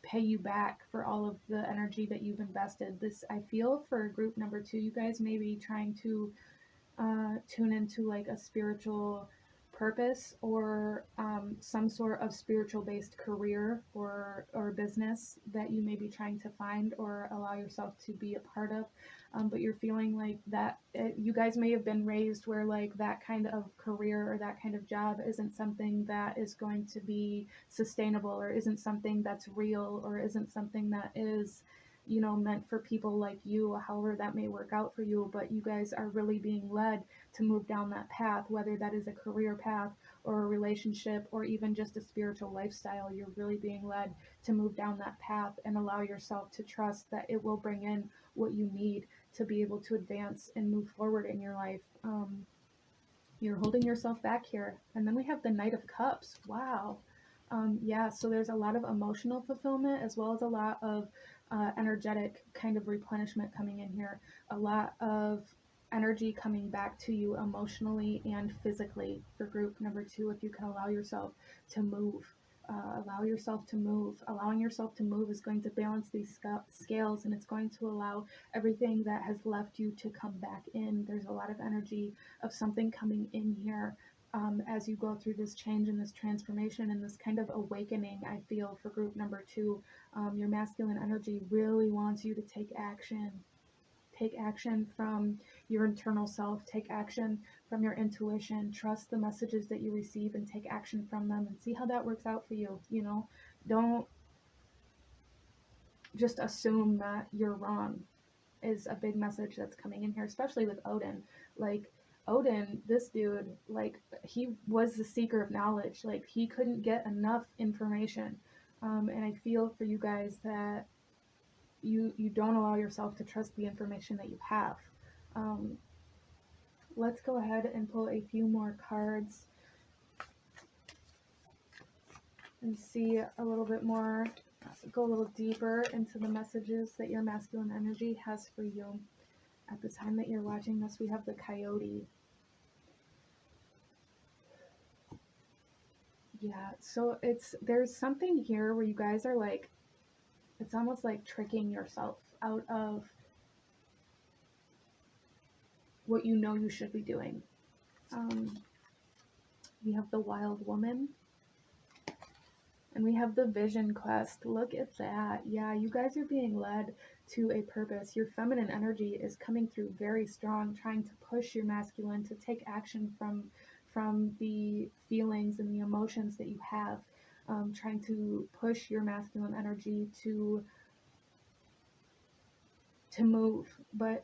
pay you back for all of the energy that you've invested. This, I feel, for group number 2, you guys may be trying to tune into like a spiritual purpose or some sort of spiritual based career or business that you may be trying to find or allow yourself to be a part of, but you're feeling like that you guys may have been raised where like that kind of career or that kind of job isn't something that is going to be sustainable, or isn't something that's real, or isn't something that is, you know, meant for people like you, however that may work out for you. But you guys are really being led to move down that path, whether that is a career path or a relationship or even just a spiritual lifestyle. You're really being led to move down that path and allow yourself to trust that it will bring in what you need to be able to advance and move forward in your life. You're holding yourself back here. And then we have the Knight of Cups. Wow. Yeah, so there's a lot of emotional fulfillment as well as a lot of energetic kind of replenishment coming in here. A lot of energy coming back to you emotionally and physically for group number 2, if you can allow yourself to move. Allow yourself to move. Allowing yourself to move is going to balance these scales, and it's going to allow everything that has left you to come back in. There's a lot of energy of something coming in here as you go through this change and this transformation and this kind of awakening. I feel for group number 2, your masculine energy really wants you to take action. Take action from your internal self, take action from your intuition, trust the messages that you receive and take action from them and see how that works out for you. You know, don't just assume that you're wrong, is a big message that's coming in here, especially with Odin. Like, Odin, this dude, like, he was the seeker of knowledge. Like, he couldn't get enough information. And I feel for you guys that you don't allow yourself to trust the information that you have. Let's go ahead and pull a few more cards and see a little bit more, go a little deeper into the messages that your masculine energy has for you. At the time that you're watching this, we have the Coyote. Yeah, so there's something here where you guys are like, it's almost like tricking yourself out of what you know you should be doing. We have the Wild Woman. And we have the Vision Quest. Look at that. Yeah, you guys are being led to a purpose. Your feminine energy is coming through very strong, trying to push your masculine to take action from the feelings and the emotions that you have, trying to push your masculine energy to move. But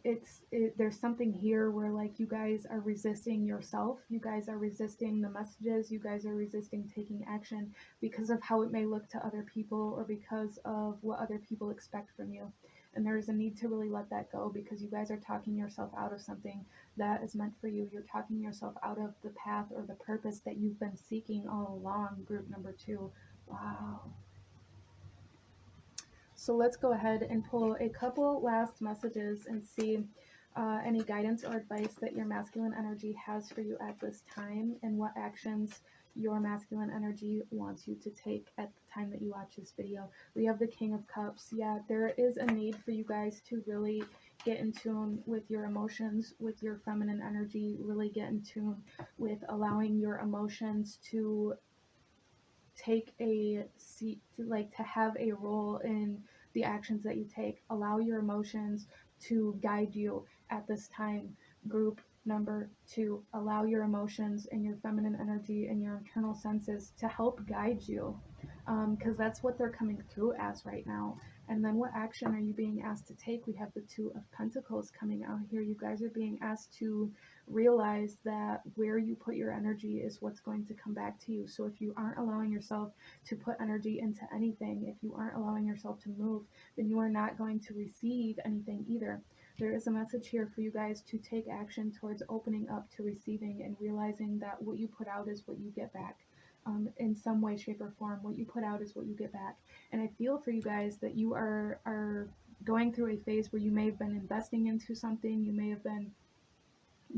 there's something here where, like, you guys are resisting yourself, you guys are resisting the messages, you guys are resisting taking action because of how it may look to other people or because of what other people expect from you. And there's a need to really let that go, because you guys are talking yourself out of something that is meant for you. You're talking yourself out of the path or the purpose that you've been seeking all along, group number 2. Wow. So let's go ahead and pull a couple last messages and see any guidance or advice that your masculine energy has for you at this time, and what actions your masculine energy wants you to take at the time that you watch this video. We have the King of Cups. Yeah, there is a need for you guys to really get in tune with your emotions, with your feminine energy, really get in tune with allowing your emotions to take a seat, to have a role in the actions that you take. Allow your emotions to guide you at this time, group number 2. Allow your emotions and your feminine energy and your internal senses to help guide you, because that's what they're coming through as right now. And then what action are you being asked to take? We have the Two of Pentacles coming out here. You guys are being asked to realize that where you put your energy is what's going to come back to you. So if you aren't allowing yourself to put energy into anything, if you aren't allowing yourself to move, then you are not going to receive anything either. There is a message here for you guys to take action towards opening up to receiving and realizing that what you put out is what you get back. In some way, shape, or form, what you put out is what you get back. And I feel for you guys that you are going through a phase where you may have been investing into something, you may have been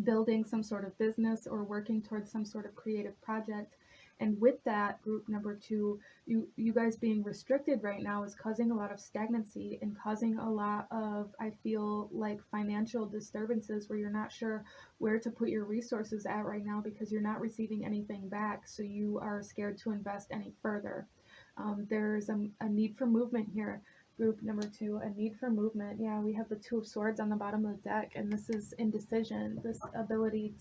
building some sort of business or working towards some sort of creative project. And with that, group number 2, you guys being restricted right now is causing a lot of stagnancy and causing a lot of, I feel like, financial disturbances where you're not sure where to put your resources at right now because you're not receiving anything back. So you are scared to invest any further. There's a need for movement here. Group number 2, a need for movement. Yeah, we have the Two of Swords on the bottom of the deck, and this is indecision, this inability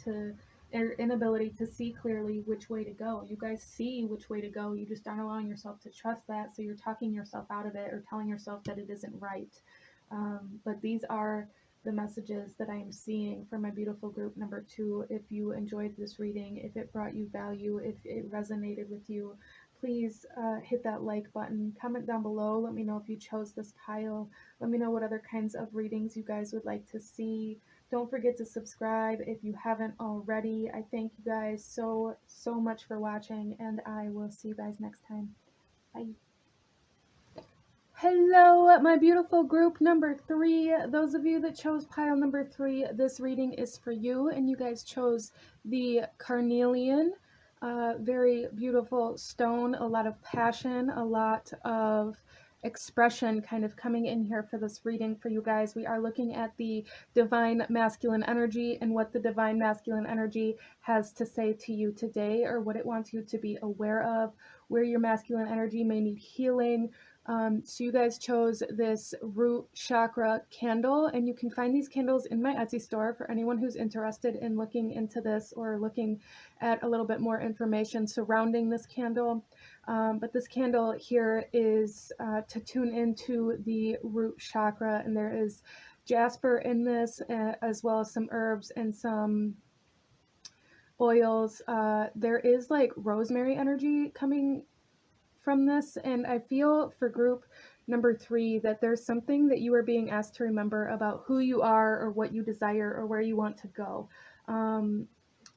to see clearly which way to go. You guys see which way to go, you just aren't allowing yourself to trust that, so you're talking yourself out of it or telling yourself that it isn't right. But these are the messages that I am seeing for my beautiful group number 2. If you enjoyed this reading, if it brought you value, if it resonated with you, please hit that like button, comment down below, let me know if you chose this pile, let me know what other kinds of readings you guys would like to see. Don't forget to subscribe if you haven't already. I thank you guys so much for watching, and I will see you guys next time. Bye. Hello, my beautiful group number 3. Those of you that chose pile number 3, this reading is for you, and you guys chose the carnelian. Very beautiful stone, a lot of passion, a lot of expression kind of coming in here for this reading for you guys. We are looking at the divine masculine energy and what the divine masculine energy has to say to you today, or what it wants you to be aware of, where your masculine energy may need healing. So you guys chose this root chakra candle, and you can find these candles in my Etsy store for anyone who's interested in looking into this or looking at a little bit more information surrounding this candle. But this candle here is to tune into the root chakra, and there is jasper in this, as well as some herbs and some oils. There is like rosemary energy coming from this, and I feel for group number 3 that there's something that you are being asked to remember about who you are or what you desire or where you want to go.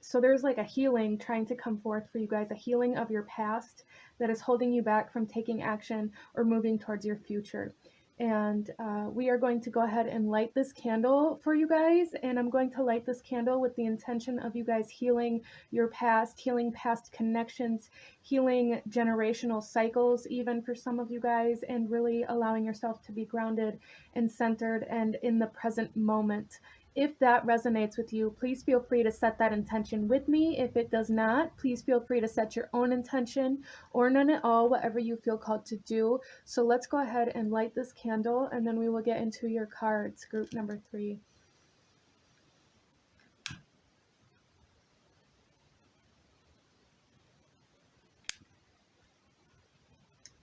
So there's like a healing trying to come forth for you guys, a healing of your past that is holding you back from taking action or moving towards your future. And we are going to go ahead and light this candle for you guys, and I'm going to light this candle with the intention of you guys healing your past, healing past connections, healing generational cycles even for some of you guys, and really allowing yourself to be grounded and centered and in the present moment. If that resonates with you, please feel free to set that intention with me. If it does not, please feel free to set your own intention or none at all, whatever you feel called to do. So let's go ahead and light this candle, and then we will get into your cards, group number 3.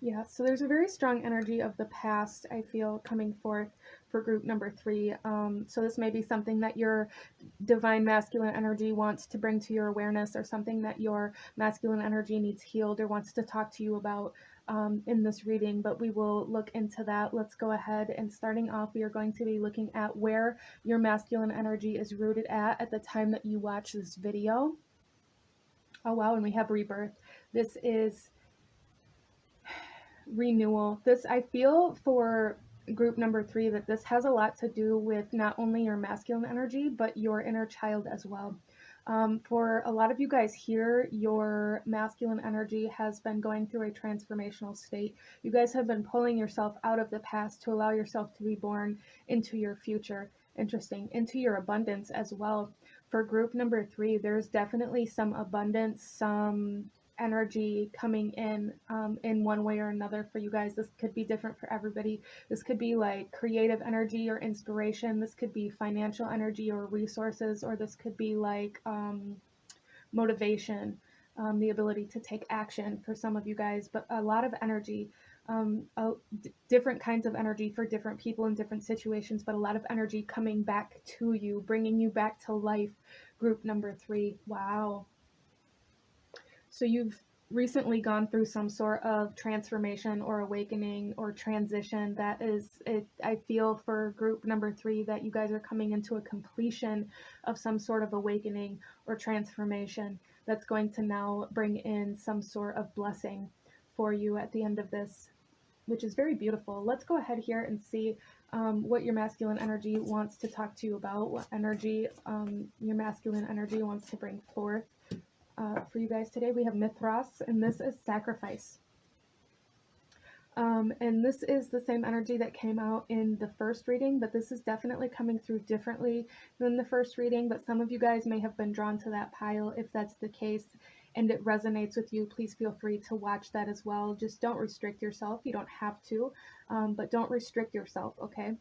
Yeah, so there's a very strong energy of the past, I feel, coming forth for group number 3. So this may be something that your divine masculine energy wants to bring to your awareness, or something that your masculine energy needs healed or wants to talk to you about in this reading, but we will look into that. Let's go ahead, and starting off, we are going to be looking at where your masculine energy is rooted at the time that you watch this video. Oh wow, and we have rebirth. This is renewal. This, I feel for group number 3, that this has a lot to do with not only your masculine energy, but your inner child as well. For a lot of you guys here, your masculine energy has been going through a transformational state. You guys have been pulling yourself out of the past to allow yourself to be born into your future. Interesting. Into your abundance as well. For group number 3, there's definitely some abundance, some energy coming in one way or another for you guys. This could be different for everybody. This could be like creative energy or inspiration. This could be financial energy or resources, or this could be like motivation, the ability to take action for some of you guys, but a lot of energy, different kinds of energy for different people in different situations, but a lot of energy coming back to you, bringing you back to life, group number 3. Wow. So you've recently gone through some sort of transformation or awakening or transition. That is it. I feel for group number 3 that you guys are coming into a completion of some sort of awakening or transformation that's going to now bring in some sort of blessing for you at the end of this, which is very beautiful. Let's go ahead here and see what your masculine energy wants to talk to you about, what energy your masculine energy wants to bring forth. For you guys today, we have Mithras, and this is sacrifice. And this is the same energy that came out in the first reading, but this is definitely coming through differently than the first reading. But some of you guys may have been drawn to that pile. If that's the case and it resonates with you, please feel free to watch that as well. Just don't restrict yourself. You don't have to, but don't restrict yourself, okay?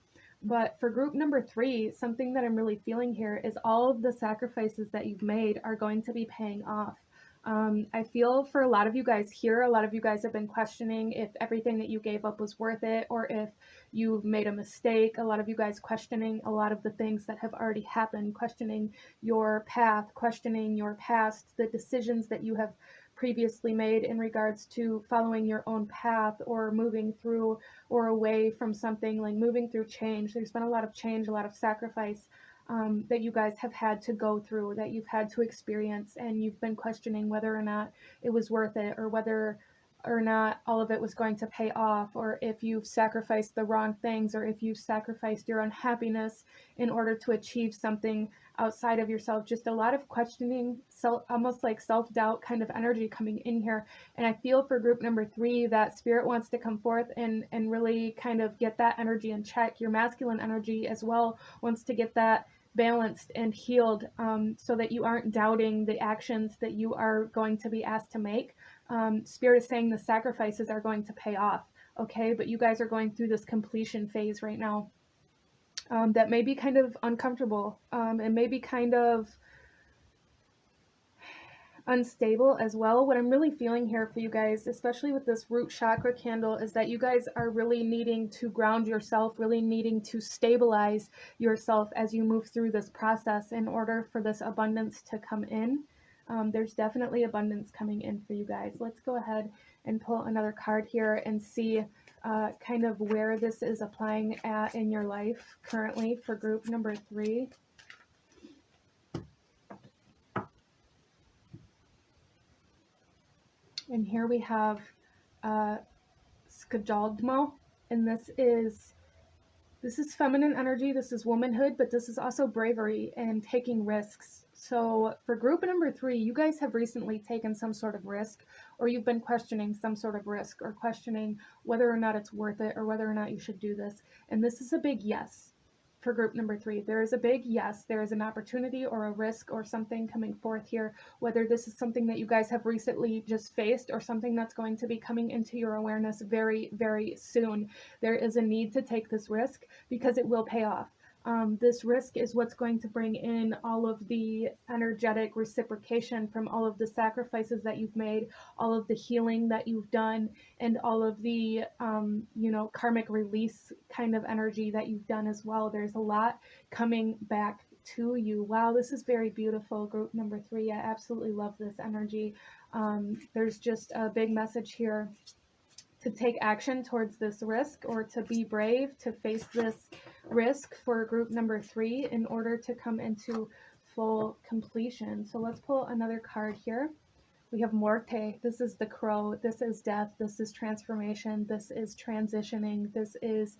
But for group number 3, something that I'm really feeling here is all of the sacrifices that you've made are going to be paying off. I feel for a lot of you guys here, a lot of you guys have been questioning if everything that you gave up was worth it, or if you've made a mistake. A lot of you guys questioning a lot of the things that have already happened, questioning your path, questioning your past, the decisions that you have previously made in regards to following your own path or moving through or away from something, like moving through change. There's been a lot of change, a lot of sacrifice that you guys have had to go through, that you've had to experience, and you've been questioning whether or not it was worth it, or whether or not all of it was going to pay off, or if you've sacrificed the wrong things, or if you've sacrificed your own happiness in order to achieve something outside of yourself, just a lot of questioning, almost like self-doubt kind of energy coming in here. And I feel for group number 3 that spirit wants to come forth and really kind of get that energy in check. Your masculine energy as well wants to get that balanced and healed, so that you aren't doubting the actions that you are going to be asked to make. Spirit is saying the sacrifices are going to pay off, okay? But you guys are going through this completion phase right now, that may be kind of uncomfortable, and maybe kind of unstable as well. What I'm really feeling here for you guys, especially with this root chakra candle, is that you guys are really needing to ground yourself, really needing to stabilize yourself as you move through this process in order for this abundance to come in. There's definitely abundance coming in for you guys. Let's go ahead and pull another card here and see kind of where this is applying at in your life currently for group number 3. And here we have Skajaldmo, and this is feminine energy, this is womanhood, but this is also bravery and taking risks. So for group number 3, you guys have recently taken some sort of risk, or you've been questioning some sort of risk, or questioning whether or not it's worth it, or whether or not you should do this. And this is a big yes. For group number 3, there is a big yes. There is an opportunity or a risk or something coming forth here, whether this is something that you guys have recently just faced or something that's going to be coming into your awareness very, very soon. There is a need to take this risk because it will pay off. This risk is what's going to bring in all of the energetic reciprocation from all of the sacrifices that you've made, all of the healing that you've done, and all of the, karmic release kind of energy that you've done as well. There's a lot coming back to you. Wow, this is very beautiful, group number 3. I absolutely love this energy. There's just a big message here to take action towards this risk, or to be brave to face this risk for group number 3 in order to come into full completion. So let's pull another card here. We have Morte. This is the crow. This is death. This is transformation. This is transitioning. This is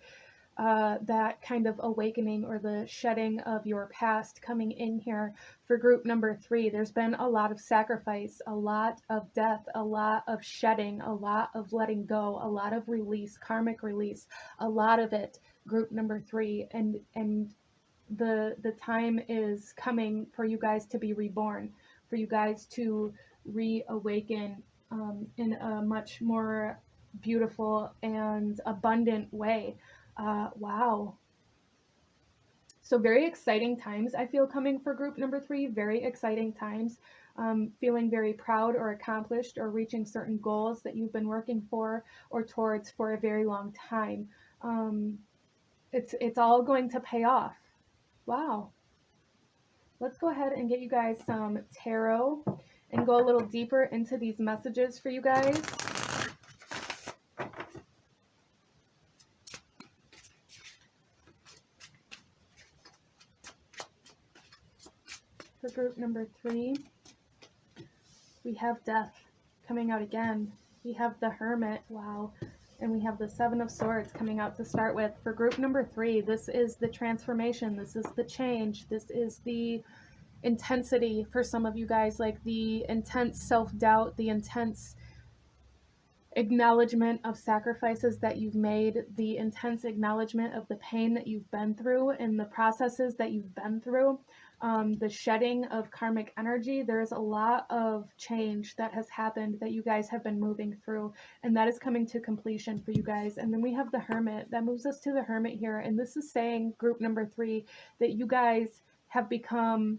that kind of awakening, or the shedding of your past coming in here for group number 3. There's been a lot of sacrifice, a lot of death, a lot of shedding, a lot of letting go, a lot of release, karmic release, a lot of it, group number 3. And the time is coming for you guys to be reborn, for you guys to reawaken in a much more beautiful and abundant way. Wow. So very exciting times, I feel, coming for group number 3. Very exciting times. Feeling very proud or accomplished, or reaching certain goals that you've been working for or towards for a very long time. It's all going to pay off. Wow. Let's go ahead and get you guys some tarot and go a little deeper into these messages for you guys. For group number 3, we have death coming out again. We have the Hermit, wow, and we have the 7 of Swords coming out to start with. For group number 3, this is the transformation, this is the change, this is the intensity for some of you guys, like the intense self-doubt, the intense acknowledgement of sacrifices that you've made, the intense acknowledgement of the pain that you've been through and the processes that you've been through. The shedding of karmic energy. There's a lot of change that has happened that you guys have been moving through, and that is coming to completion for you guys. And then we have the Hermit. That moves us to the Hermit here, and this is saying, group number 3, that you guys have become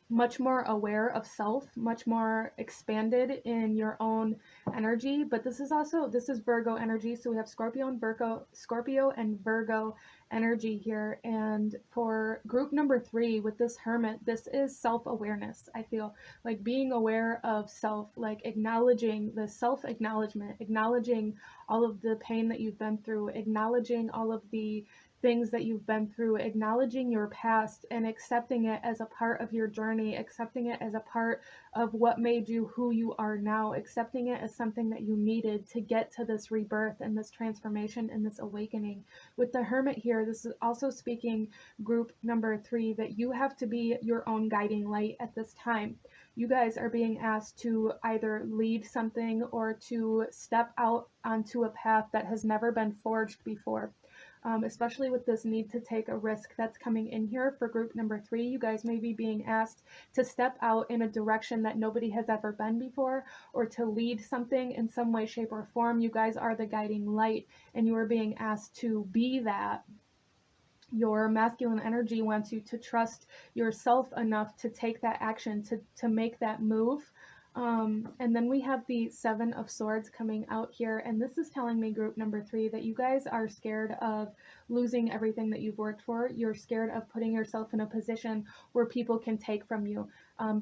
much more aware of self, much more expanded in your own energy. But this is Virgo energy, so we have Scorpio and Virgo energy here. And for group number 3 with this Hermit, this is self-awareness. I feel like being aware of self, like acknowledging the self-acknowledgement, acknowledging all of the pain that you've been through, acknowledging all of the things that you've been through, acknowledging your past and accepting it as a part of your journey, accepting it as a part of what made you who you are now, accepting it as something that you needed to get to this rebirth and this transformation and this awakening. With the Hermit here, this is also speaking, group number 3, that you have to be your own guiding light at this time. You guys are being asked to either lead something or to step out onto a path that has never been forged before. Especially with this need to take a risk that's coming in here for group number 3. You guys may be being asked to step out in a direction that nobody has ever been before, or to lead something in some way, shape, or form. You guys are the guiding light, and you are being asked to be that. Your masculine energy wants you to trust yourself enough to take that action, to make that move. And then we have the 7 of Swords coming out here, and this is telling me, group number 3, that you guys are scared of losing everything that you've worked for. You're scared of putting yourself in a position where people can take from you.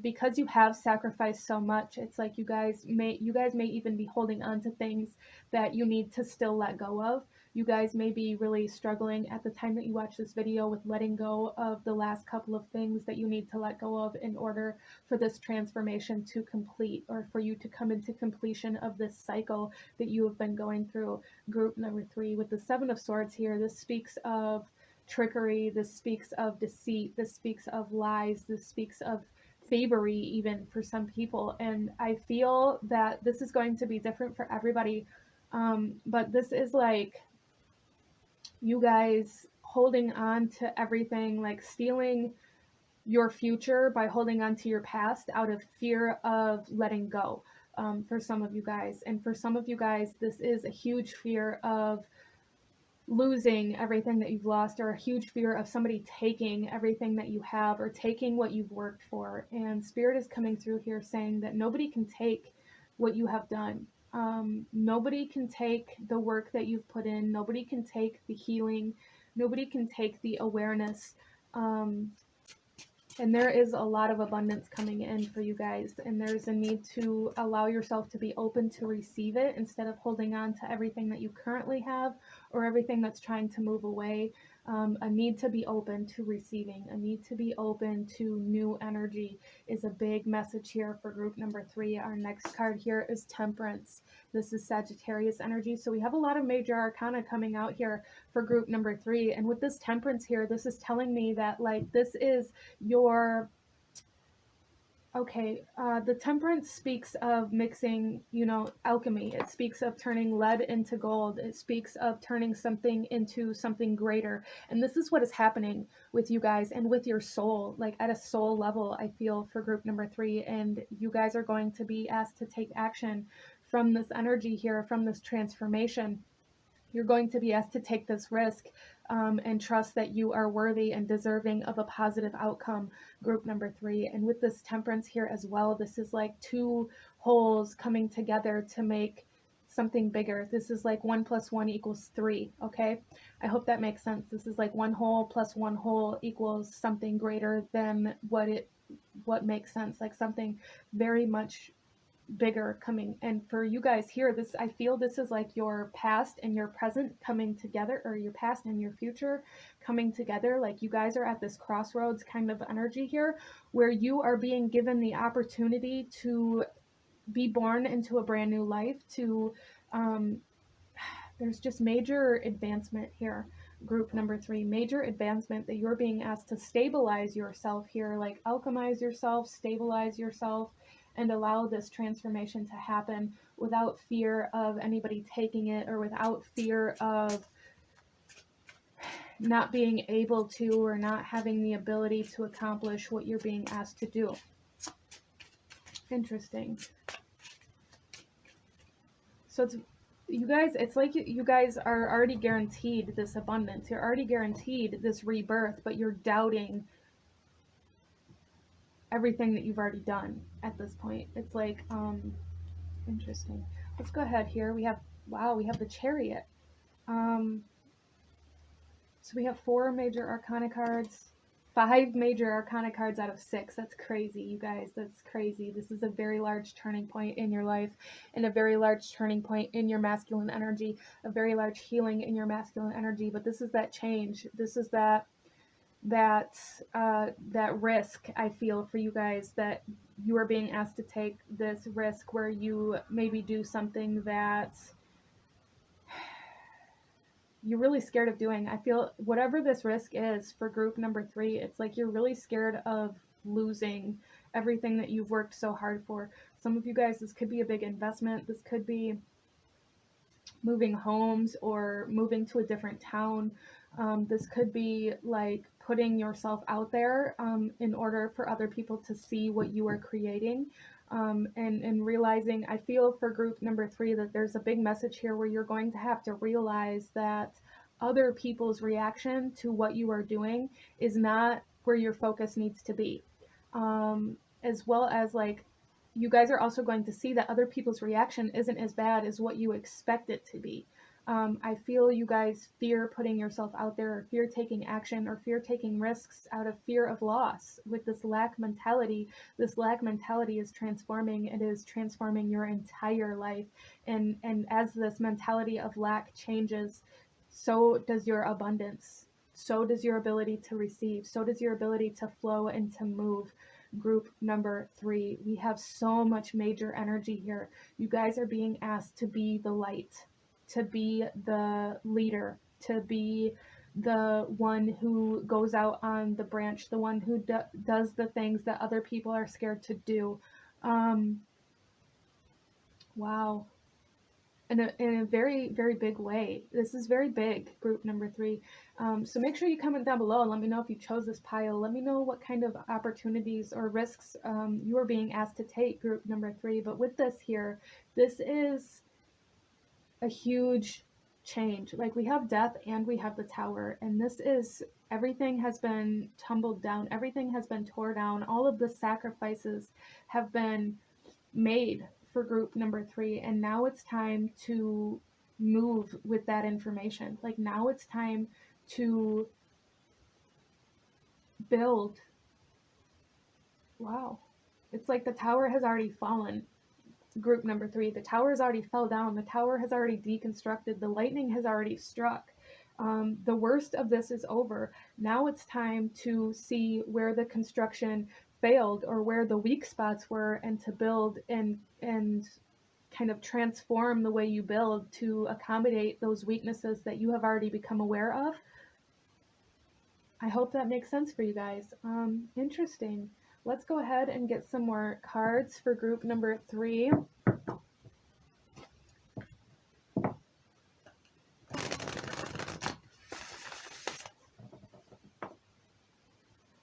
Because you have sacrificed so much, it's like you guys may even be holding on to things that you need to still let go of. You guys may be really struggling at the time that you watch this video with letting go of the last couple of things that you need to let go of in order for this transformation to complete, or for you to come into completion of this cycle that you have been going through. Group number 3, with the 7 of Swords here, this speaks of trickery, this speaks of deceit, this speaks of lies, this speaks of thievery even for some people. And I feel that this is going to be different for everybody. But this is like you guys holding on to everything, like stealing your future by holding on to your past out of fear of letting go, for some of you guys. And for some of you guys, this is a huge fear of losing everything that you've lost, or a huge fear of somebody taking everything that you have, or taking what you've worked for. And Spirit is coming through here saying that nobody can take what you have done. Nobody can take the work that you've put in. Nobody can take the healing. Nobody can take the awareness. And there is a lot of abundance coming in for you guys. And there's a need to allow yourself to be open to receive it, instead of holding on to everything that you currently have, or everything that's trying to move away. A need to be open to receiving, a need to be open to new energy is a big message here for group number 3. Our next card here is Temperance. This is Sagittarius energy. So we have a lot of major arcana coming out here for group number 3. And with this Temperance here, this is telling me that, like, this is your okay, the Temperance speaks of mixing, alchemy. It speaks of turning lead into gold. It speaks of turning something into something greater. And this is what is happening with you guys and with your soul, like at a soul level, I feel, for group number 3. And you guys are going to be asked to take action from this energy here, from this transformation. You're going to be asked to take this risk, and trust that you are worthy and deserving of a positive outcome, group number 3. And with this Temperance here as well, this is like 2 wholes coming together to make something bigger. This is like 1 + 1 = 3. Okay, I hope that makes sense. This is like 1 whole + 1 whole equals something greater than what makes sense, like something very much bigger coming. And for you guys here, this, I feel this is like your past and your present coming together, or your past and your future coming together. Like you guys are at this crossroads kind of energy here, where you are being given the opportunity to be born into a brand new life, to there's just major advancement here, group number 3, major advancement, that you're being asked to stabilize yourself here, like alchemize yourself, stabilize yourself, and allow this transformation to happen without fear of anybody taking it, or without fear of not being able to, or not having the ability to accomplish what you're being asked to do. Interesting. So it's, you guys, it's like you guys are already guaranteed this abundance. You're already guaranteed this rebirth, but you're doubting everything that you've already done at this point. It's like, interesting. Let's go ahead here. We have, wow, we have the Chariot. So we have 4 major arcana cards. 5 major arcana cards out of 6. That's crazy, you guys. That's crazy. This is a very large turning point in your life, and a very large turning point in your masculine energy, a very large healing in your masculine energy. But this is that change. This is that risk I feel for you guys, that you are being asked to take this risk where you maybe do something that you're really scared of doing. I feel whatever this risk is for group number 3, it's like you're really scared of losing everything that you've worked so hard for. Some of you guys, this could be a big investment. This could be moving homes or moving to a different town. This could be like putting yourself out there in order for other people to see what you are creating. And realizing, I feel for group number 3 that there's a big message here where you're going to have to realize that other people's reaction to what you are doing is not where your focus needs to be. As well as, like, you guys are also going to see that other people's reaction isn't as bad as what you expect it to be. I feel you guys fear putting yourself out there, or fear taking action, or fear taking risks out of fear of loss with this lack mentality. This lack mentality is transforming. It is transforming your entire life. And as this mentality of lack changes, so does your abundance. So does your ability to receive. So does your ability to flow and to move. Group number 3, we have so much major energy here. You guys are being asked to be the light, to be the leader, to be the one who goes out on the branch, the one who does the things that other people are scared to do. Wow. In a very, very big way. This is very big, group number 3. So make sure you comment down below and let me know if you chose this pile. Let me know what kind of opportunities or risks you are being asked to take, group number 3. But with this here, this is a huge change. Like, we have death and we have the Tower, and this is, everything has been tumbled down. Everything has been torn down. All of the sacrifices have been made for group number 3, and now it's time to move with that information. Like, now it's time to build. Wow. It's like the Tower has already fallen. Group number 3, the Tower has already fell down. The Tower has already deconstructed. The lightning has already struck. The worst of this is over. Now it's time to see where the construction failed, or where the weak spots were, and to build and kind of transform the way you build to accommodate those weaknesses that you have already become aware of. I hope that makes sense for you guys. Interesting. Let's go ahead and get some more cards for group number 3.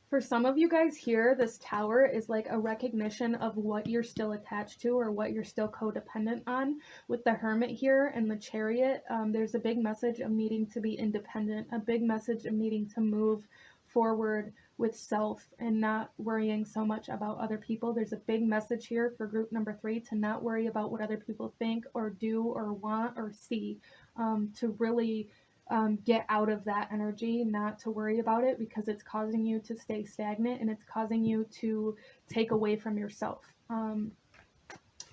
For some of you guys here, this Tower is like a recognition of what you're still attached to, or what you're still codependent on. With the Hermit here and the Chariot, there's a big message of needing to be independent, a big message of needing to move forward with self and not worrying so much about other people. There's a big message here for group number 3 to not worry about what other people think or do or want or see, to really get out of that energy, not to worry about it, because it's causing you to stay stagnant and it's causing you to take away from yourself.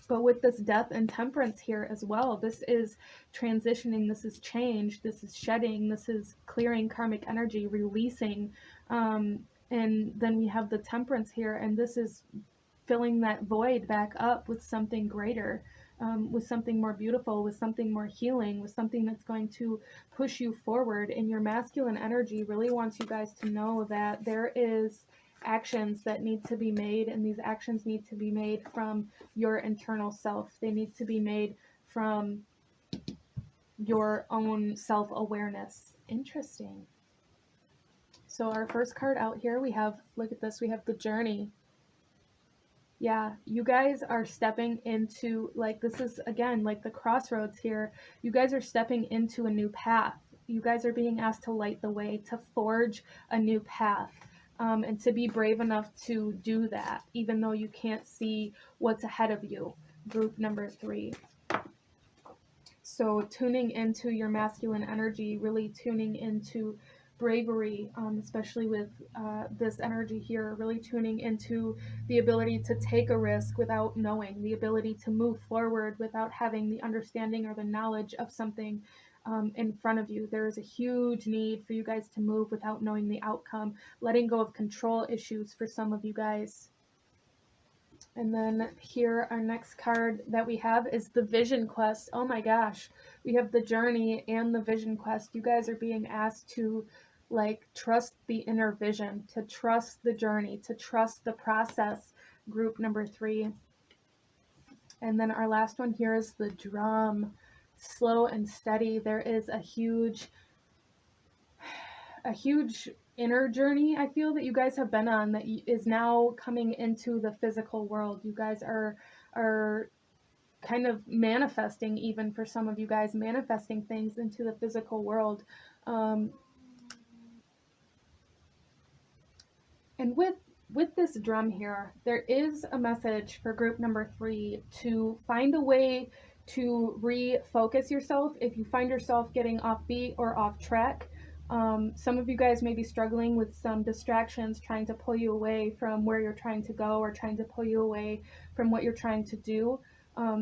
But with this Death and Temperance here as well, this is transitioning, this is change, this is shedding, this is clearing karmic energy, releasing. And then we have the Temperance here, and this is filling that void back up with something greater, with something more beautiful, with something more healing, with something that's going to push you forward. And your masculine energy really wants you guys to know that there is actions that need to be made, and these actions need to be made from your internal self. They need to be made from your own self-awareness. Interesting. So our first card out here, we have, look at this, we have the Journey. Yeah, you guys are stepping into, like, this is, again, like the crossroads here. You guys are stepping into a new path. You guys are being asked to light the way, to forge a new path, and to be brave enough to do that, even though you can't see what's ahead of you. Group number 3. So tuning into your masculine energy, really tuning into bravery, especially with this energy here, really tuning into the ability to take a risk without knowing, the ability to move forward without having the understanding or the knowledge of something in front of you. There is a huge need for you guys to move without knowing the outcome, letting go of control issues for some of you guys. And then here, our next card that we have is the Vision Quest. Oh my gosh, we have the journey and the Vision Quest. You guys are being asked to like trust the inner vision, to trust the journey, to trust the process, group number 3. And then our last one here is the drum. Slow and steady. There is a huge inner journey I feel that you guys have been on that is now coming into the physical world. You guys are kind of manifesting, even for some of you guys, manifesting things into the physical world. And with this drum here, there is a message for group number 3 to find a way to refocus yourself if you find yourself getting offbeat or off track. Some of you guys may be struggling with some distractions trying to pull you away from where you're trying to go, or trying to pull you away from what you're trying to do.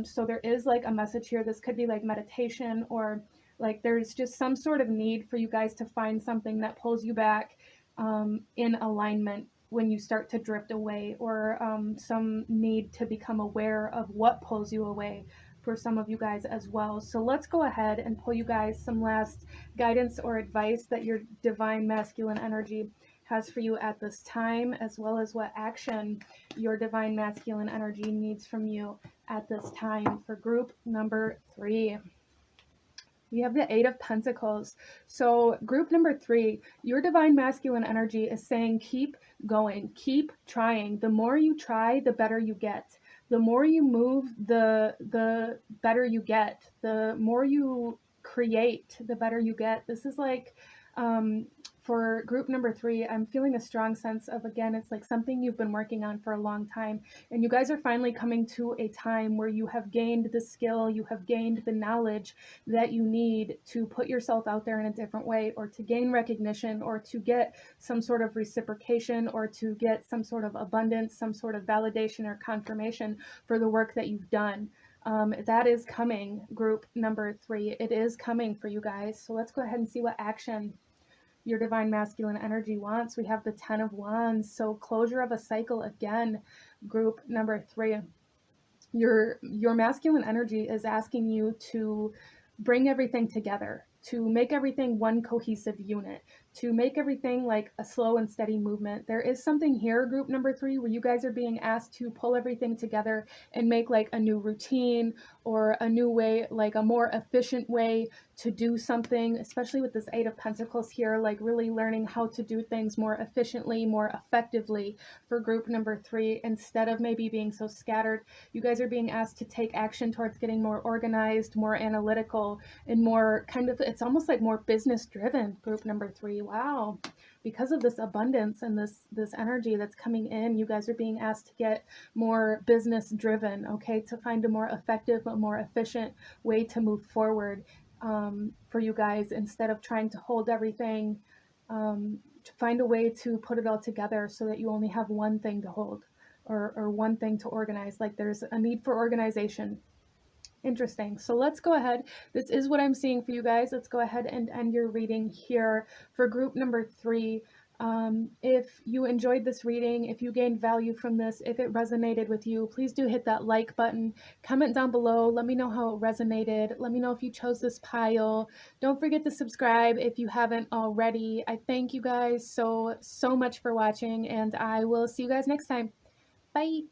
So there is like a message here. This could be like meditation, or like there's just some sort of need for you guys to find something that pulls you back in alignment when you start to drift away, or some need to become aware of what pulls you away for some of you guys as well. So let's go ahead and pull you guys some last guidance or advice that your divine masculine energy has for you at this time, as well as what action your divine masculine energy needs from you at this time for group number 3. We have the 8 of Pentacles. So group number 3, your divine masculine energy is saying, keep going, keep trying. The more you try, the better you get. The more you move, the better you get. The more you create, the better you get. This is like, for group number 3, I'm feeling a strong sense of, again, it's like something you've been working on for a long time. And you guys are finally coming to a time where you have gained the skill, you have gained the knowledge that you need to put yourself out there in a different way, or to gain recognition, or to get some sort of reciprocation, or to get some sort of abundance, some sort of validation or confirmation for the work that you've done. That is coming, group number 3. It is coming for you guys. So let's go ahead and see what action your divine masculine energy wants. We have the 10 of Wands. So closure of a cycle again, group number 3. Your masculine energy is asking you to bring everything together, to make everything one cohesive unit, to make everything like a slow and steady movement. There is something here, group number 3, where you guys are being asked to pull everything together and make like a new routine, or a new way, like a more efficient way to do something, especially with this 8 of Pentacles here, like really learning how to do things more efficiently, more effectively for group number 3, instead of maybe being so scattered. You guys are being asked to take action towards getting more organized, more analytical, and more kind of, it's almost like more business driven, group number 3. Wow. Because of this abundance and this energy that's coming in, you guys are being asked to get more business driven, okay, to find a more effective, a more efficient way to move forward for you guys, instead of trying to hold everything, to find a way to put it all together so that you only have one thing to hold, or one thing to organize. Like there's a need for organization. Interesting. So let's go ahead. This is what I'm seeing for you guys. Let's go ahead and end your reading here for group number 3. If you enjoyed this reading, if you gained value from this, if it resonated with you, please do hit that like button. Comment down below. Let me know how it resonated. Let me know if you chose this pile. Don't forget to subscribe if you haven't already. I thank you guys so much for watching, and I will see you guys next time. Bye.